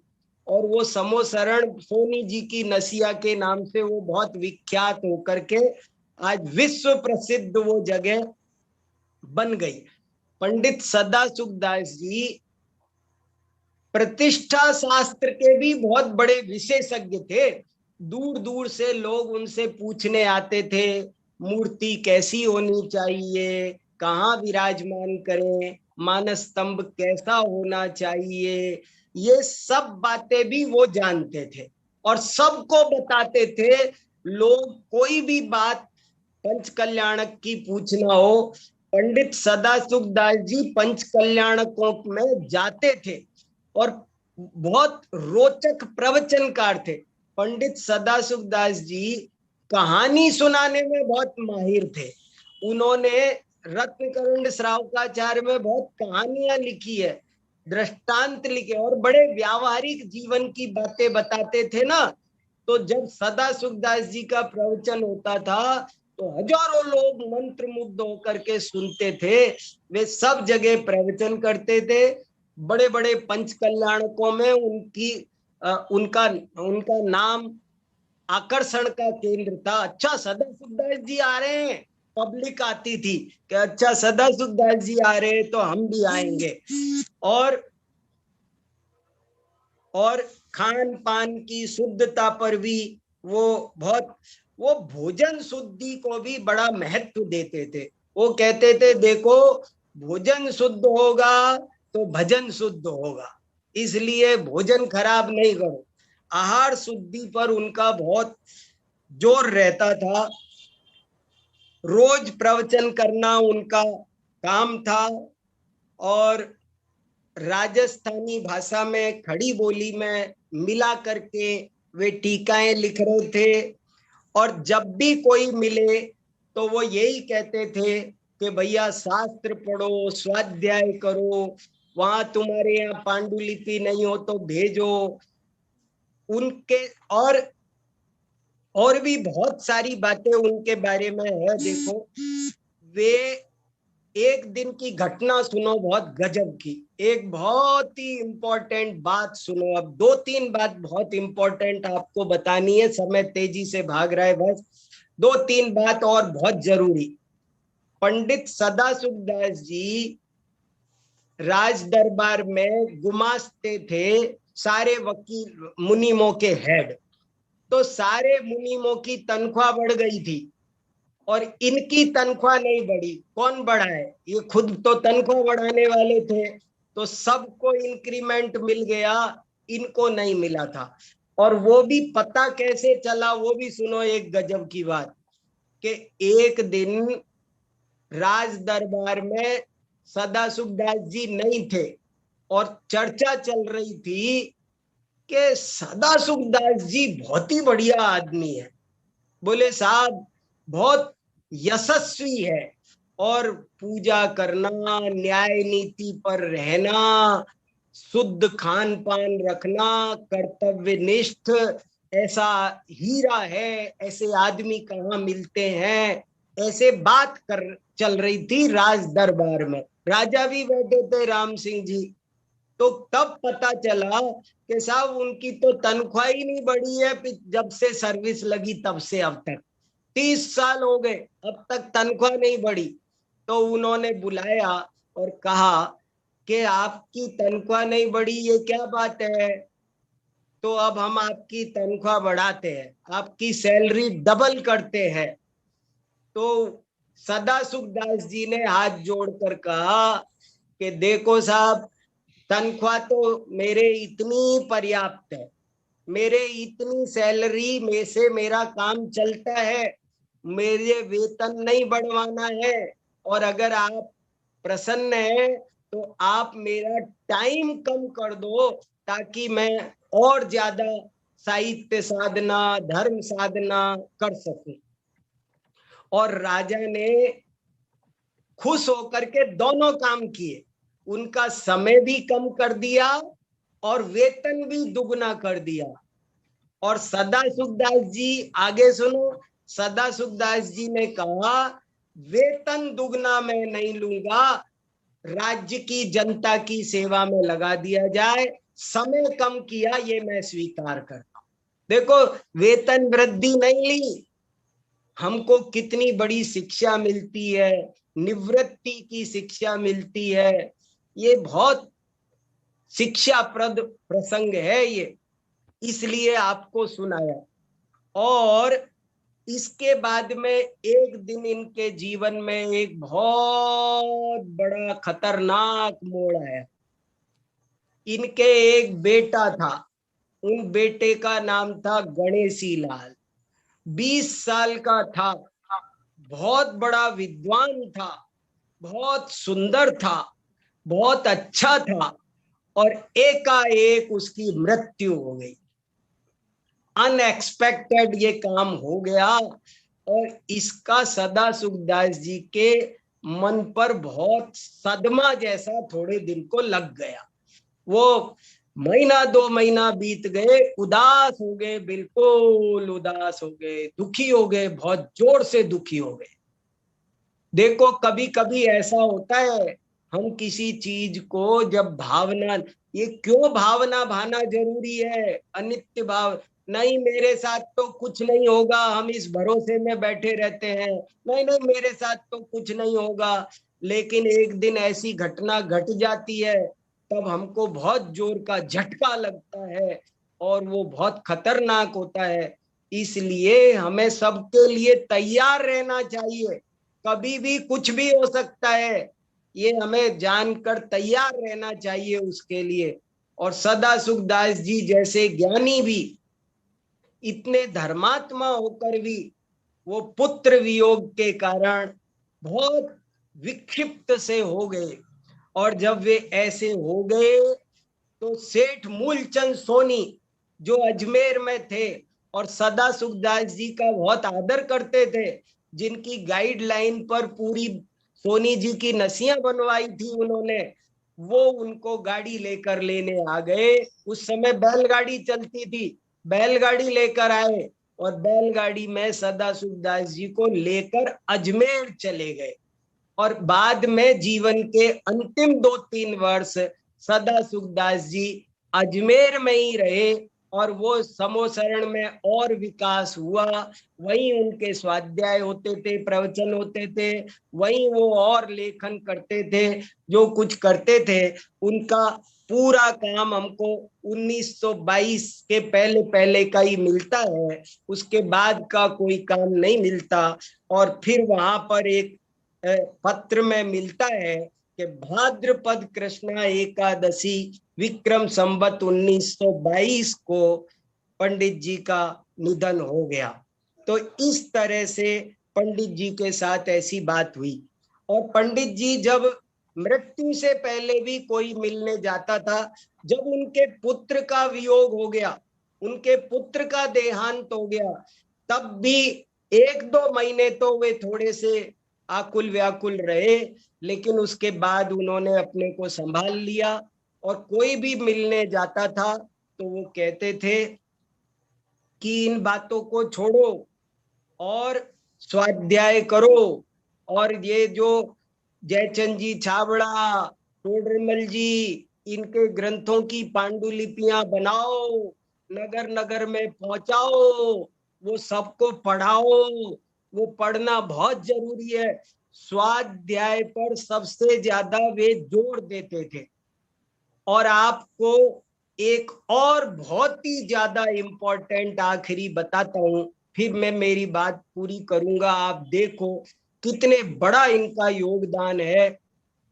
और वो समोसरण सोनी जी की नसिया के नाम से वो बहुत विख्यात होकर के आज विश्व प्रसिद्ध वो जगह बन गई। पंडित सदा सुखदास जी प्रतिष्ठा शास्त्र के भी बहुत बड़े विशेषज्ञ थे। दूर दूर से लोग उनसे पूछने आते थे, मूर्ति कैसी होनी चाहिए, कहाँ विराजमान करें, मानस स्तंभ कैसा होना चाहिए, ये सब बातें भी वो जानते थे और सबको बताते थे। लोग कोई भी बात पंच कल्याणक की पूछना हो, पंडित सदा सुखदास जी पंच कल्याणकों में जाते थे और बहुत रोचक प्रवचनकार थे। पंडित सदा सुखदास जी कहानी सुनाने में बहुत माहिर थे। उन्होंने रत्नकरंड श्रावकाचार्य में बहुत कहानियां लिखी है, दृष्टांत लिखे, और बड़े व्यावहारिक जीवन की बातें बताते थे ना। तो जब सदा सुखदास जी का प्रवचन होता था तो हजारों लोग मंत्र मुग्ध होकर के सुनते थे। वे सब जगह प्रवचन करते थे। बड़े बड़े पंच कल्याणकों में उनका उनका नाम आकर्षण का केंद्र था। अच्छा सदा सुखदास जी आ रहे हैं, पब्लिक आती थी कि अच्छा सदा सुखदास जी आ रहे हैं तो हम भी आएंगे। और खान पान की शुद्धता पर भी वो भोजन शुद्धि को भी बड़ा महत्व देते थे। वो कहते थे देखो, भोजन शुद्ध होगा तो भजन शुद्ध होगा, इसलिए भोजन खराब नहीं करो। आहार शुद्धि पर उनका बहुत जोर रहता था। रोज प्रवचन करना उनका काम था, और राजस्थानी भाषा में खड़ी बोली में मिला करके वे टीकाएं लिख रहे थे। और जब भी कोई मिले तो वो यही कहते थे कि भैया शास्त्र पढ़ो, स्वाध्याय करो, वहां तुम्हारे यहाँ पांडुलिपि नहीं हो तो भेजो उनके। और भी बहुत सारी बातें उनके बारे में है। देखो, वे एक दिन की घटना सुनो, बहुत गजब की, एक बहुत ही इंपॉर्टेंट बात सुनो। अब दो तीन बात बहुत इंपॉर्टेंट आपको बतानी है, समय तेजी से भाग रहा है, बस दो तीन बात और बहुत जरूरी। पंडित सदा सुखदास जी राज दरबार में गुमास्ते थे, सारे वकील मुनीमों के हेड। तो सारे मुनीमों की तनख्वाह बढ़ गई थी और इनकी तनख्वाह नहीं बढ़ी। कौन बढ़ाए? ये खुद तो तनख्वाह बढ़ाने वाले थे। तो सबको इंक्रीमेंट मिल गया, इनको नहीं मिला था। और वो भी पता कैसे चला, वो भी सुनो एक गजब की बात, कि एक दिन राज दरबार में सदा सुखदास जी नहीं थे और चर्चा चल रही थी कि सदा सुखदास जी बहुत ही बढ़िया आदमी है। बोले साहब बहुत यशस्वी है, और पूजा करना, न्याय नीति पर रहना, शुद्ध खान पान रखना, कर्तव्यनिष्ठ, ऐसा हीरा है, ऐसे आदमी कहाँ मिलते हैं, ऐसे बात चल रही थी राज दरबार में। राजा भी बैठे थे, राम सिंह जी। तो तब पता चला कि साहब उनकी तो तनख्वाह ही नहीं बढ़ी है जब से सर्विस लगी तब से अब तक। 30 साल हो गए, अब तक तनख्वाह नहीं बढ़ी। तो उन्होंने बुलाया और कहा कि आपकी तनख्वाह नहीं बढ़ी, ये क्या बात है? तो अब हम आपकी तनख्वाह बढ़ाते हैं, आपकी सैलरी डबल करते हैं। तो सदा सुखदास जी ने हाथ जोड़कर कहा कि देखो साहब, तनख्वाह तो मेरे इतनी पर्याप्त है, मेरे इतनी सैलरी में से मेरा काम चलता है, मेरे वेतन नहीं बढ़वाना है। और अगर आप प्रसन्न हैं तो आप मेरा टाइम कम कर दो, ताकि मैं और ज्यादा साहित्य साधना, धर्म साधना कर सकूं। और राजा ने खुश होकर के दोनों काम किए, उनका समय भी कम कर दिया और वेतन भी दुगना कर दिया। और सदा सुखदास जी, आगे सुनो, सदा सुखदास जी ने कहा वेतन दुगना मैं नहीं लूंगा, राज्य की जनता की सेवा में लगा दिया जाए, समय कम किया ये मैं स्वीकार करता हूं। देखो, वेतन वृद्धि नहीं ली, हमको कितनी बड़ी शिक्षा मिलती है, निवृत्ति की शिक्षा मिलती है, ये बहुत शिक्षाप्रद प्रसंग है ये, इसलिए आपको सुनाया। और इसके बाद में एक दिन इनके जीवन में एक बहुत बड़ा खतरनाक मोड़ आया। इनके एक बेटा था, उन बेटे का नाम था गणेशी लाल। 20 साल का था, बहुत बड़ा विद्वान था, बहुत सुंदर था, बहुत अच्छा था, और एकाएक उसकी मृत्यु हो गई। अनएक्सपेक्टेड ये काम हो गया, और इसका सदा सुखदास जी के मन पर बहुत सदमा जैसा थोड़े दिन को लग गया। वो महीना 2 महीना बीत गए, उदास हो गए, बिल्कुल उदास हो गए, दुखी हो गए, बहुत जोर से दुखी हो गए। देखो, कभी कभी ऐसा होता है, हम किसी चीज को जब भावना, ये क्यों भावना भाना जरूरी है? अनित्य भाव, नहीं मेरे साथ तो कुछ नहीं होगा, हम इस भरोसे में बैठे रहते हैं, नहीं नहीं मेरे साथ तो कुछ नहीं होगा। लेकिन एक दिन ऐसी घटना घट जाती है, तब हमको बहुत जोर का झटका लगता है, और वो बहुत खतरनाक होता है। इसलिए हमें सबके लिए तैयार रहना चाहिए, कभी भी कुछ भी हो सकता है, ये हमें जानकर तैयार रहना चाहिए उसके लिए। और सदा सुखदास जी जैसे ज्ञानी भी, इतने धर्मात्मा होकर भी, वो पुत्र वियोग के कारण बहुत विक्षिप्त से हो गए। और जब वे ऐसे हो गए तो सेठ मूलचंद सोनी, जो अजमेर में थे और सदा सुखदास जी का बहुत आदर करते थे, जिनकी गाइडलाइन पर पूरी सोनी जी की नसियां बनवाई थी उन्होंने, वो उनको गाड़ी लेकर लेने आ गए। उस समय बैलगाड़ी चलती थी, बैलगाड़ी लेकर आए और बैलगाड़ी में सदा सुखदास जी को लेकर अजमेर चले गए। और बाद में जीवन के अंतिम 2-3 वर्ष सदा सुखदास जी अजमेर में ही रहे, और वो समोसरण में और विकास हुआ। वहीं उनके स्वाध्याय होते थे, प्रवचन होते थे, वहीं वो और लेखन करते थे, जो कुछ करते थे उनका पूरा काम हमको 1922 के पहले पहले का ही मिलता है, उसके बाद का कोई काम नहीं मिलता। और फिर वहां पर एक पत्र में मिलता है कि भाद्रपद कृष्णा एकादशी विक्रम संवत 1922 को पंडित जी का निधन हो गया। तो इस तरह से पंडित जी के साथ ऐसी बात हुई। और पंडित जी जब मृत्यु से पहले भी कोई मिलने जाता था, जब उनके पुत्र का वियोग हो गया, उनके पुत्र का देहांत हो गया, तब भी 1-2 महीने तो वे थोड़े से आकुल व्याकुल रहे, लेकिन उसके बाद उन्होंने अपने को संभाल लिया। और कोई भी मिलने जाता था तो वो कहते थे कि इन बातों को छोड़ो और स्वाध्याय करो, और ये जो जयचंद जी छाबड़ा, टोडरमल जी, इनके ग्रंथों की पांडुलिपियां बनाओ, नगर नगर में पहुंचाओ, वो सबको पढ़ाओ, वो पढ़ना बहुत जरूरी है। स्वाध्याय पर सबसे ज्यादा वे जोर देते थे। और आपको एक और बहुत ही ज्यादा इम्पोर्टेंट आखिरी बताता हूं, फिर मैं मेरी बात पूरी करूंगा। आप देखो कितने बड़ा इनका योगदान है।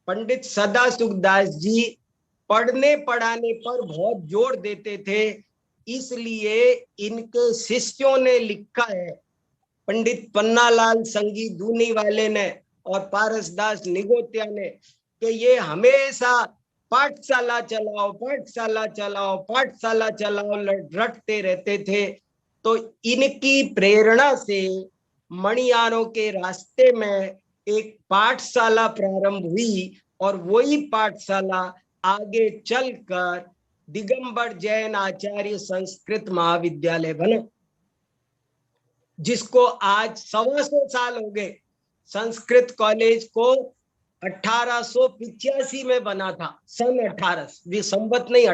पंडित सदा सुखदास जी पढ़ने पढ़ाने पर बहुत जोर देते थे, इसलिए इनके शिष्यों ने लिखा है, पंडित पन्नालाल संगी दूनी वाले ने और पारसदास निगोत्या ने, कि ये हमेशा पाठशाला चलाओ, पाठशाला चलाओ, पाठशाला चलाओ रटते रहते थे। तो इनकी प्रेरणा से मणियारों के रास्ते में एक पाठशाला प्रारंभ हुई और वही पाठशाला आगे चलकर दिगंबर जैन आचार्य संस्कृत महाविद्यालय बना, जिसको आज 125 साल हो गए। संस्कृत कॉलेज को 1885 में बना था, सन 18 संवत नहीं,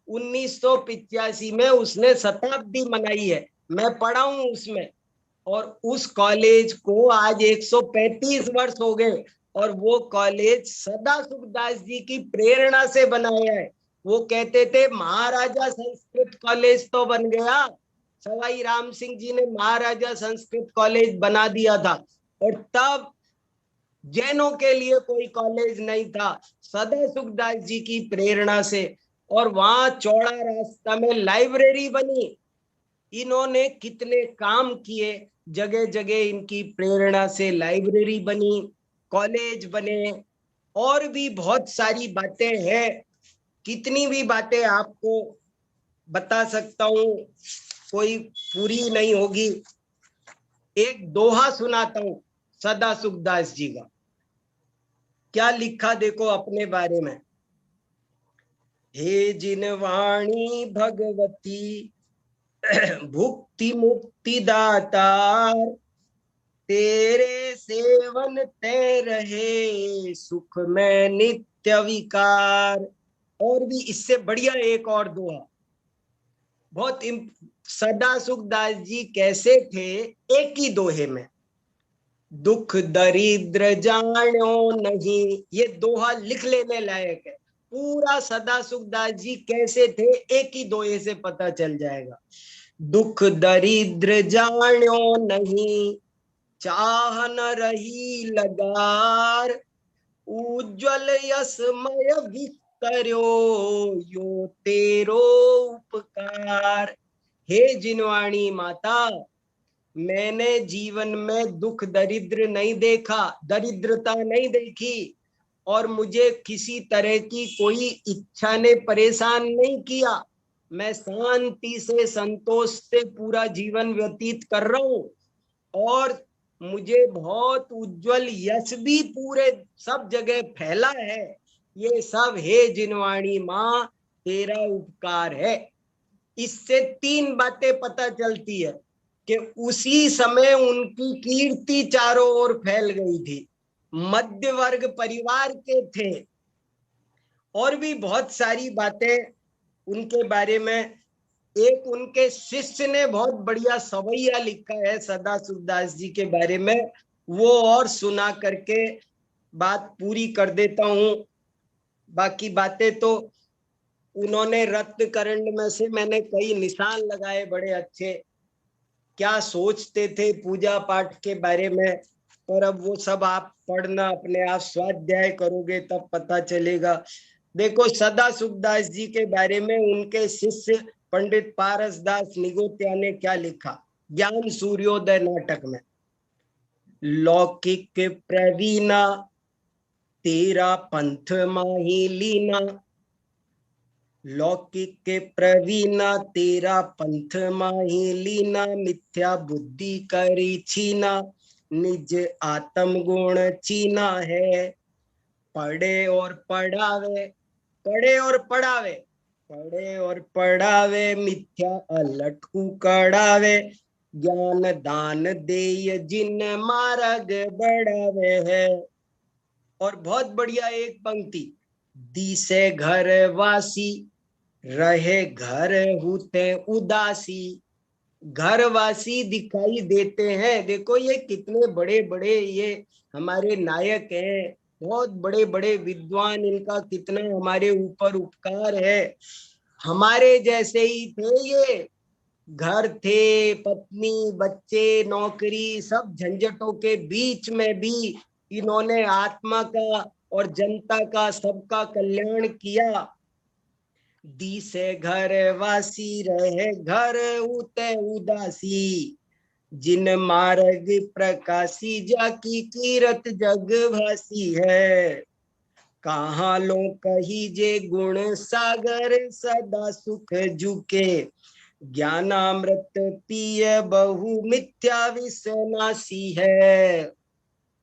1985 में उसने शताब्दी मनाई है। मैं पढ़ा हूं उसमें। और उस कॉलेज को आज 135 वर्ष हो गए और वो कॉलेज सदा सुखदास जी की प्रेरणा से बनाया है। वो कहते थे महाराजा संस्कृत कॉलेज तो बन गया, सवाई राम सिंह जी ने महाराजा संस्कृत कॉलेज बना दिया था, और तब जैनों के लिए कोई कॉलेज नहीं था, सदा सुखदास जी की प्रेरणा से। और वहां चौड़ा रास्ता में लाइब्रेरी बनी। इन्होंने कितने काम किए, जगह जगह इनकी प्रेरणा से लाइब्रेरी बनी, कॉलेज बने, और भी बहुत सारी बातें हैं। कितनी भी बातें आपको बता सकता हूं, कोई पूरी नहीं होगी। एक दोहा सुनाता हूं सदा सुखदास जी का। क्या लिखा देखो अपने बारे में। हे जिन वाणी भगवती भुक्ति मुक्ति दातार, तेरे सेवन ते रहे सुख में नित्य विकार। और भी इससे बढ़िया एक और दोहा, बहुत सदा सुखदास जी कैसे थे, एक ही दोहे में, दुख दरिद्र जानो नहीं, ये दोहा लिख लेने लायक है। पूरा सदा सुखदास जी कैसे थे एक ही दोहे से पता चल जाएगा। दुख दरिद्र जानो नहीं, चाह न रही लगार, उज्जवल यशमय विस्तर्यो यो तेरो उपकार। हे जिनवाणी माता, मैंने जीवन में दुख दरिद्र नहीं देखा, दरिद्रता नहीं देखी, और मुझे किसी तरह की कोई इच्छा ने परेशान नहीं किया। मैं शांति से संतोष से पूरा जीवन व्यतीत कर रहा हूं, और मुझे बहुत उज्जवल यश भी पूरे सब जगह फैला है। ये सब हे जिनवाणी माँ तेरा उपकार है। इससे 3 बातें पता चलती है कि उसी समय उनकी कीर्ति चारों ओर फैल गई थी, मध्य वर्ग परिवार के थे। और भी बहुत सारी बातें उनके बारे में। एक उनके शिष्य ने बहुत बढ़िया सवैया लिखा है सदा सुखदास जी के बारे में, वो और सुना करके बात पूरी कर देता हूं। बाकी बातें तो उन्होंने रत्नकरंड में से मैंने कई निशान लगाए बड़े अच्छे, क्या सोचते थे पूजा पाठ के बारे में। और अब वो सब आप पढ़ना, अपने आप स्वाध्याय करोगे तब पता चलेगा। देखो सदा सुखदास जी के बारे में उनके शिष्य पंडित पारसदास निगोत्या ने क्या लिखा ज्ञान सूर्योदय नाटक में। लौकिक प्रवीणा तेरा पंथ माही लीना, लौकिक प्रवीणा तेरा पंथ माही लीना, मिथ्या बुद्धि करी छीना, निज आत्म गुण चीना है। पढ़े और पढ़ावे, पढ़े और पढ़ावे, पढ़े और पढ़ावे, मिथ्या अलट उकड़ावे, ज्ञान दान देय जिन मार्ग बढ़ावे है। और बहुत बढ़िया एक पंक्ति, दिसे घर वासी रहे घर होते उदासी, घरवासी दिखाई देते हैं। देखो ये कितने बड़े बड़े ये हमारे नायक हैं, बहुत बड़े बड़े विद्वान, इनका कितना हमारे ऊपर उपकार है। हमारे जैसे ही थे ये, घर थे, पत्नी, बच्चे, नौकरी, सब झंझटों के बीच में भी इन्होंने आत्मा का और जनता का सबका कल्याण किया। दिसे घर वासी रहे घर उते उदासी, जिन मार्ग प्रकाशी जाकी कीरत जग भासी है। कहाँ लो कही जे गुण सागर सदा सुख झुके, ज्ञानामृत पिय बहु मिथ्या विश्वनाशी है।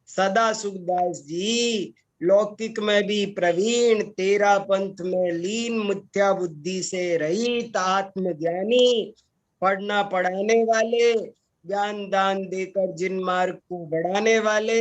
सदा सुखदास जी लौकिक में भी प्रवीण, तेरा पंथ में लीन, मिथ्या बुद्धि से रहित, आत्मज्ञानी, पढ़ना पढ़ाने वाले, ज्ञान दान देकर जिन मार्ग को बढ़ाने वाले,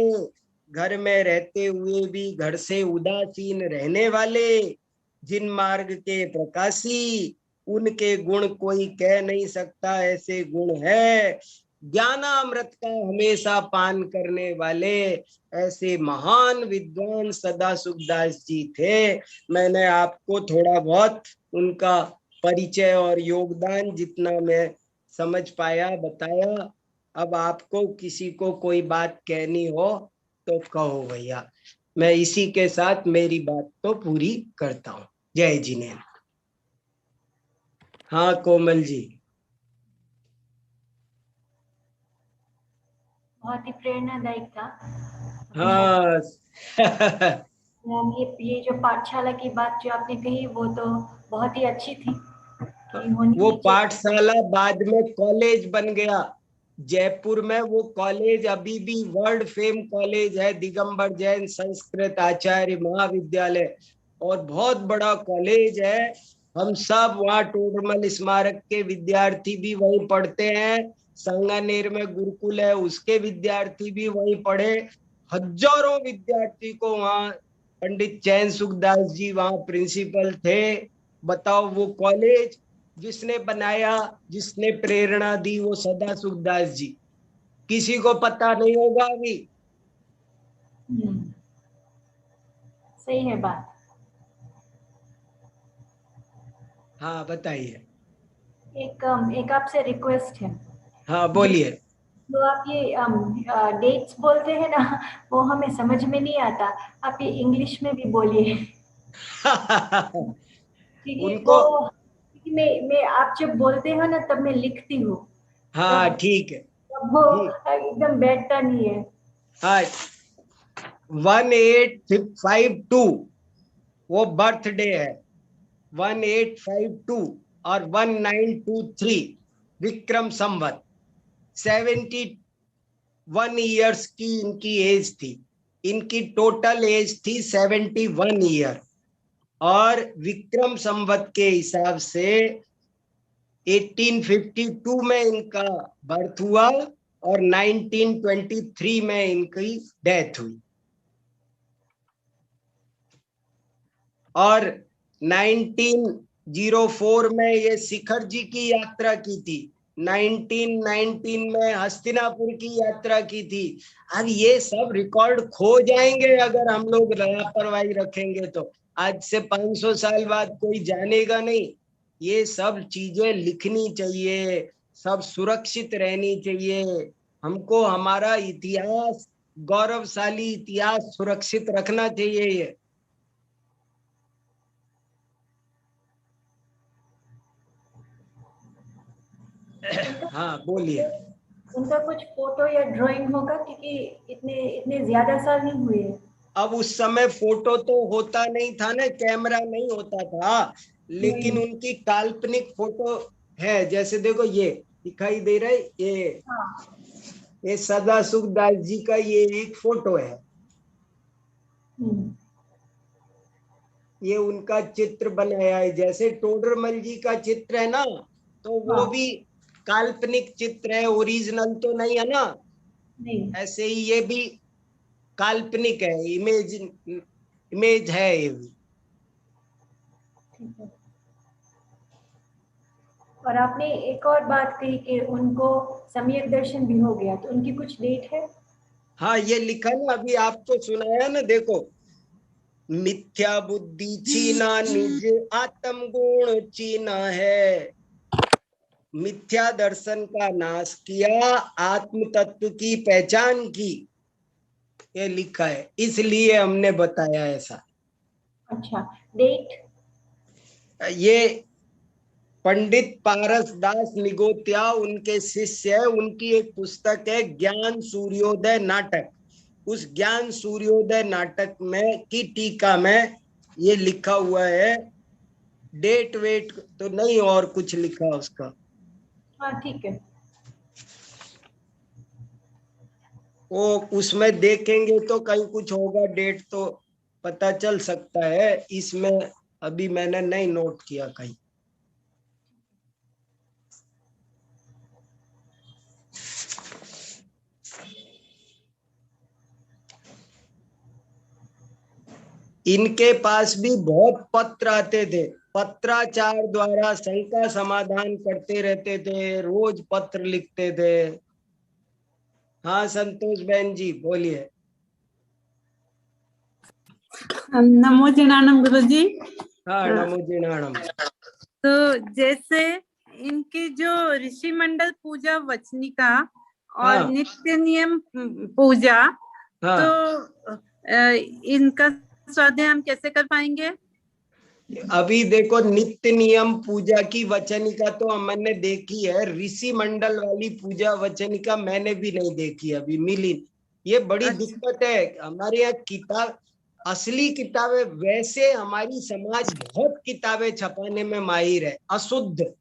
घर में रहते हुए भी घर से उदासीन रहने वाले, जिन मार्ग के प्रकाशी, उनके गुण कोई कह नहीं सकता, ऐसे गुण है। ज्ञानामृत का हमेशा पान करने वाले ऐसे महान विद्वान सदा सुखदास जी थे। मैंने आपको थोड़ा बहुत उनका परिचय और योगदान जितना मैं समझ पाया बताया। अब आपको किसी को कोई बात कहनी हो तो कहो भैया, मैं इसी के साथ मेरी बात तो पूरी करता हूँ। जय जिनेन्द्र। हाँ कोमल जी। बहुत ही प्रेरणादायक था। हाँ ये जो पाठशाला की बात जो आपने कही वो तो बहुत ही अच्छी थी। वो पाठशाला बाद में कॉलेज बन गया जयपुर में। वो कॉलेज अभी भी वर्ल्ड फेम कॉलेज है, दिगंबर जैन संस्कृत आचार्य महाविद्यालय, और बहुत बड़ा कॉलेज है। हम सब वहाँ टोडरमल स्मारक के विद्यार्थी भी वहीं पढ़ते हैं। संगानेर में गुरुकुल है, उसके विद्यार्थी भी वहीं पढ़े। हजारों विद्यार्थी को वहाँ पंडित चैन सुखदास जी वहाँ प्रिंसिपल थे। बताओ, वो कॉलेज जिसने बनाया, जिसने प्रेरणा दी, वो सदा सुखदास जी। किसी को पता नहीं होगा अभी। सही है बात। हाँ बताइए। एक आपसे रिक्वेस्ट है। हाँ बोलिए। तो आप ये डेट्स बोलते हैं ना, वो हमें समझ में नहीं आता। आप ये इंग्लिश में भी बोलिए। उनको मैं आप जब बोलते हो ना तब मैं लिखती हूँ। हाँ ठीक है, वो एकदम बैठता नहीं है। हाँ 1852 वो बर्थडे है, 1852 और 1923 विक्रम संवत 71 ईयर्स की इनकी एज थी। इनकी टोटल एज थी 71 ईयर, और विक्रम संवत के हिसाब से 1852 में इनका बर्थ हुआ और 1923 में इनकी डेथ हुई। और 1904 में ये शिखर जी की यात्रा की थी, 1919 में हस्तिनापुर की यात्रा की थी। अब ये सब रिकॉर्ड खो जाएंगे अगर हम लोग लापरवाही रखेंगे तो। आज से 500 साल बाद कोई जानेगा नहीं। ये सब चीजें लिखनी चाहिए, सब सुरक्षित रहनी चाहिए। हमको हमारा इतिहास, गौरवशाली इतिहास सुरक्षित रखना चाहिए। ये हाँ बोलिए। उनका कुछ फोटो या ड्राइंग होगा, क्योंकि इतने ज्यादा साल नहीं हुए। अब उस समय फोटो तो होता नहीं था ना, कैमरा नहीं होता था, लेकिन उनकी काल्पनिक फोटो है। जैसे देखो ये दिखाई दे रहा है, ये सदा सुखदास जी का ये एक फोटो है। ये उनका चित्र बनाया है। जैसे टोडरमल जी का चित्र है ना, तो वो भी काल्पनिक चित्र है, ओरिजिनल तो नहीं है ना। नहीं। ऐसे ही ये भी काल्पनिक है, इमेज है ये भी। और आपने एक और बात कही कि उनको सम्यक दर्शन भी हो गया, तो उनकी कुछ डेट है? हाँ, ये लिखा ना, अभी आपको सुनाया ना, देखो, मिथ्या बुद्धि छीना, निज आत्म गुण चीना है, मिथ्या दर्शन का नाश किया, आत्म तत्व की पहचान की, ये लिखा है, इसलिए हमने बताया ऐसा। अच्छा, डेट? ये पंडित पारस दास निगोत्या, उनके शिष्य है, उनकी एक पुस्तक है ज्ञान सूर्योदय नाटक। उस ज्ञान सूर्योदय नाटक में की टीका में ये लिखा हुआ है, डेट वेट तो नहीं और कुछ लिखा उसका। हाँ ठीक है। वो उसमें देखेंगे तो कहीं कुछ होगा, डेट तो पता चल सकता है, इसमें अभी मैंने नहीं नोट किया कहीं। इनके पास भी बहुत पत्र आते थे, पत्राचार द्वारा शंका समाधान करते रहते थे, रोज पत्र लिखते थे। हाँ संतोष बहन जी बोलिए। नमो जिनानम गुरु जी। हाँ नमो जिनाणम। तो जैसे इनकी जो ऋषि मंडल पूजा वचनिका और हाँ नित्य नियम पूजा, हाँ, तो इनका स्वाध्याय हम कैसे कर पाएंगे? अभी देखो, नित्य नियम पूजा की वचनिका तो हमने देखी है, ऋषि मंडल वाली पूजा वचनिका मैंने भी नहीं देखी, अभी मिली। ये बड़ी अच्छा। दिक्कत है हमारे यहाँ। किताब, असली किताबें, वैसे हमारी समाज बहुत किताबें छपाने में माहिर है, अशुद्ध।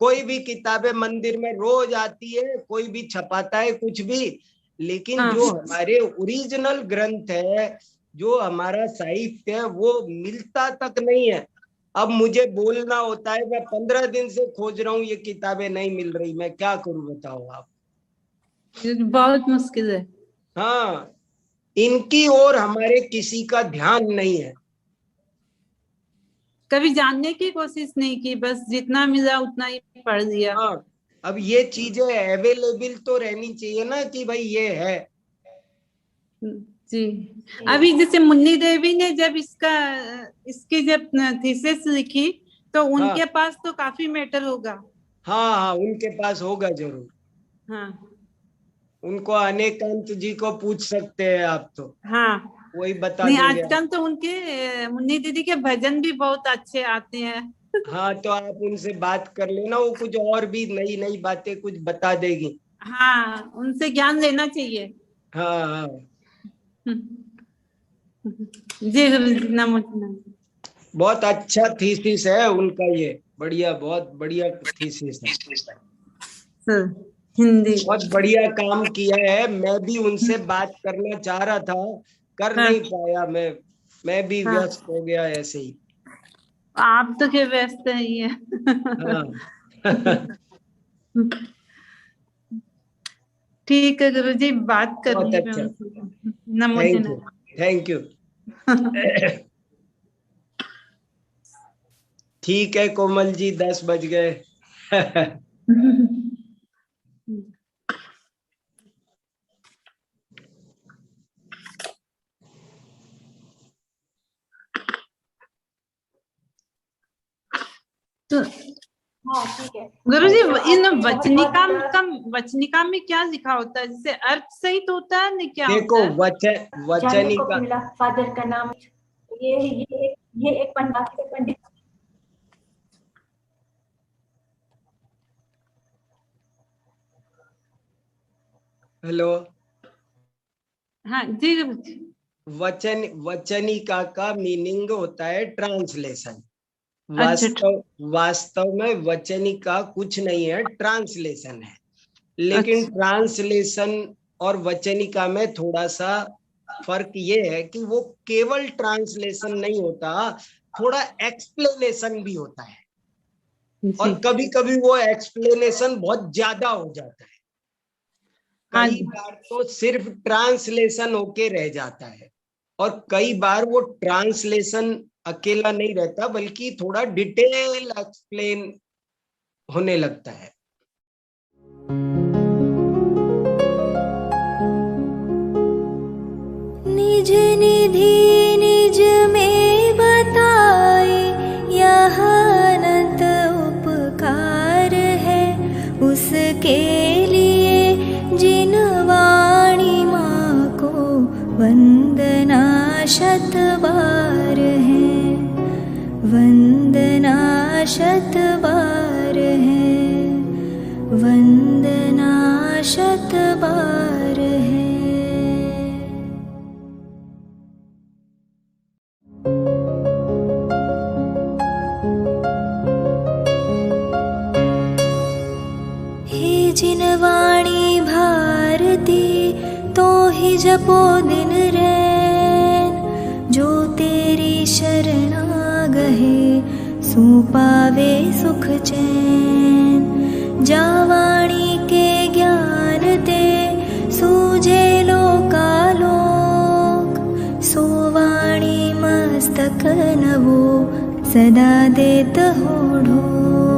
कोई भी किताबें मंदिर में रोज आती है, कोई भी छपाता है कुछ भी, लेकिन हाँ। जो हमारे ओरिजिनल ग्रंथ है, जो हमारा साहित्य है, वो मिलता तक नहीं है। अब मुझे बोलना होता है, मैं 15 दिन से खोज रहा हूँ, ये किताबें नहीं मिल रही, मैं क्या करूं बताओ आप। बहुत मुश्किल है। हाँ, इनकी ओर हमारे किसी का ध्यान नहीं है। कभी जानने की कोशिश नहीं की, बस जितना मिला उतना ही पढ़ लिया। हाँ, अब ये चीजें अवेलेबल तो रहनी चाहिए ना, कि भाई ये है। जी। अभी जैसे मुन्नी देवी ने जब इसकी जब थीसिस लिखी, तो उनके हाँ पास तो काफी मैटर होगा। हाँ हाँ, उनके पास होगा जरूर। हाँ उनको अनेकांत जी को पूछ सकते हैं आप, तो हाँ। वही बता नहीं, देंगे। आजकल तो उनके मुन्नी दीदी के भजन भी बहुत अच्छे आते हैं। हाँ, तो आप उनसे बात कर लेना, वो कुछ और भी नई नई बातें कुछ बता देगी। हाँ, उनसे ज्ञान लेना चाहिए। हाँ हाँ, जी गुरु जी, नमो नमो। बहुत अच्छा थीसिस है उनका ये, बढ़िया, बहुत बढ़िया थीसिस है। सर, हिंदी। बहुत बढ़िया काम किया है। मैं भी उनसे बात करना चाह रहा था, कर हाँ। नहीं पाया। मैं भी हाँ। व्यस्त हो गया ऐसे ही। आप तो क्या व्यस्त ही है। हाँ ठीक है गुरु जी, बात बहुत करनी है अच्छा, उनसे। नमो thank you, NaMo. Thank you. ठीक है कोमल जी, 10 बज गए। तो हाँ ठीक है। गुरु जी, तो इन आपने वचनिका में क्या लिखा होता है? जैसे अर्थ सहित होता है ना, क्या देखो, होता है? जानने को वचनिका, मिला फादर का नाम। ये एक पंडित। हेलो, हाँ जी गुरु जी। वचनिका का मीनिंग होता है ट्रांसलेशन। अच्छा वास्तव में वचनिका कुछ नहीं है, ट्रांसलेशन है। लेकिन अच्छा। ट्रांसलेशन और वचनिका में थोड़ा सा फर्क ये है कि वो केवल ट्रांसलेशन नहीं होता, थोड़ा एक्सप्लेनेशन भी होता है। और जी। कभी कभी वो एक्सप्लेनेशन बहुत ज्यादा हो जाता है। हाँ कई जी। बार तो सिर्फ ट्रांसलेशन होके रह जाता है, और कई बार वो ट्रांसलेशन अकेला नहीं रहता, बल्कि थोड़ा डिटेल एक्सप्लेन होने लगता है। निज निधि निज में बताए, यह अनंत उपकार है उसके लिए जिन वाणी माँ को वंदना शत बार है, वंदना शत बार है, वंदना शत बार है। हे जिन वाणी भारती तो ही जपो दिन रैन, जो तेरी शरणा गहे सो पावे सुख चैन। जा वाणी के ज्ञान ते सूझे लोकालोक, सो वाणी मस्तक नवो सदा देत हो ढोक।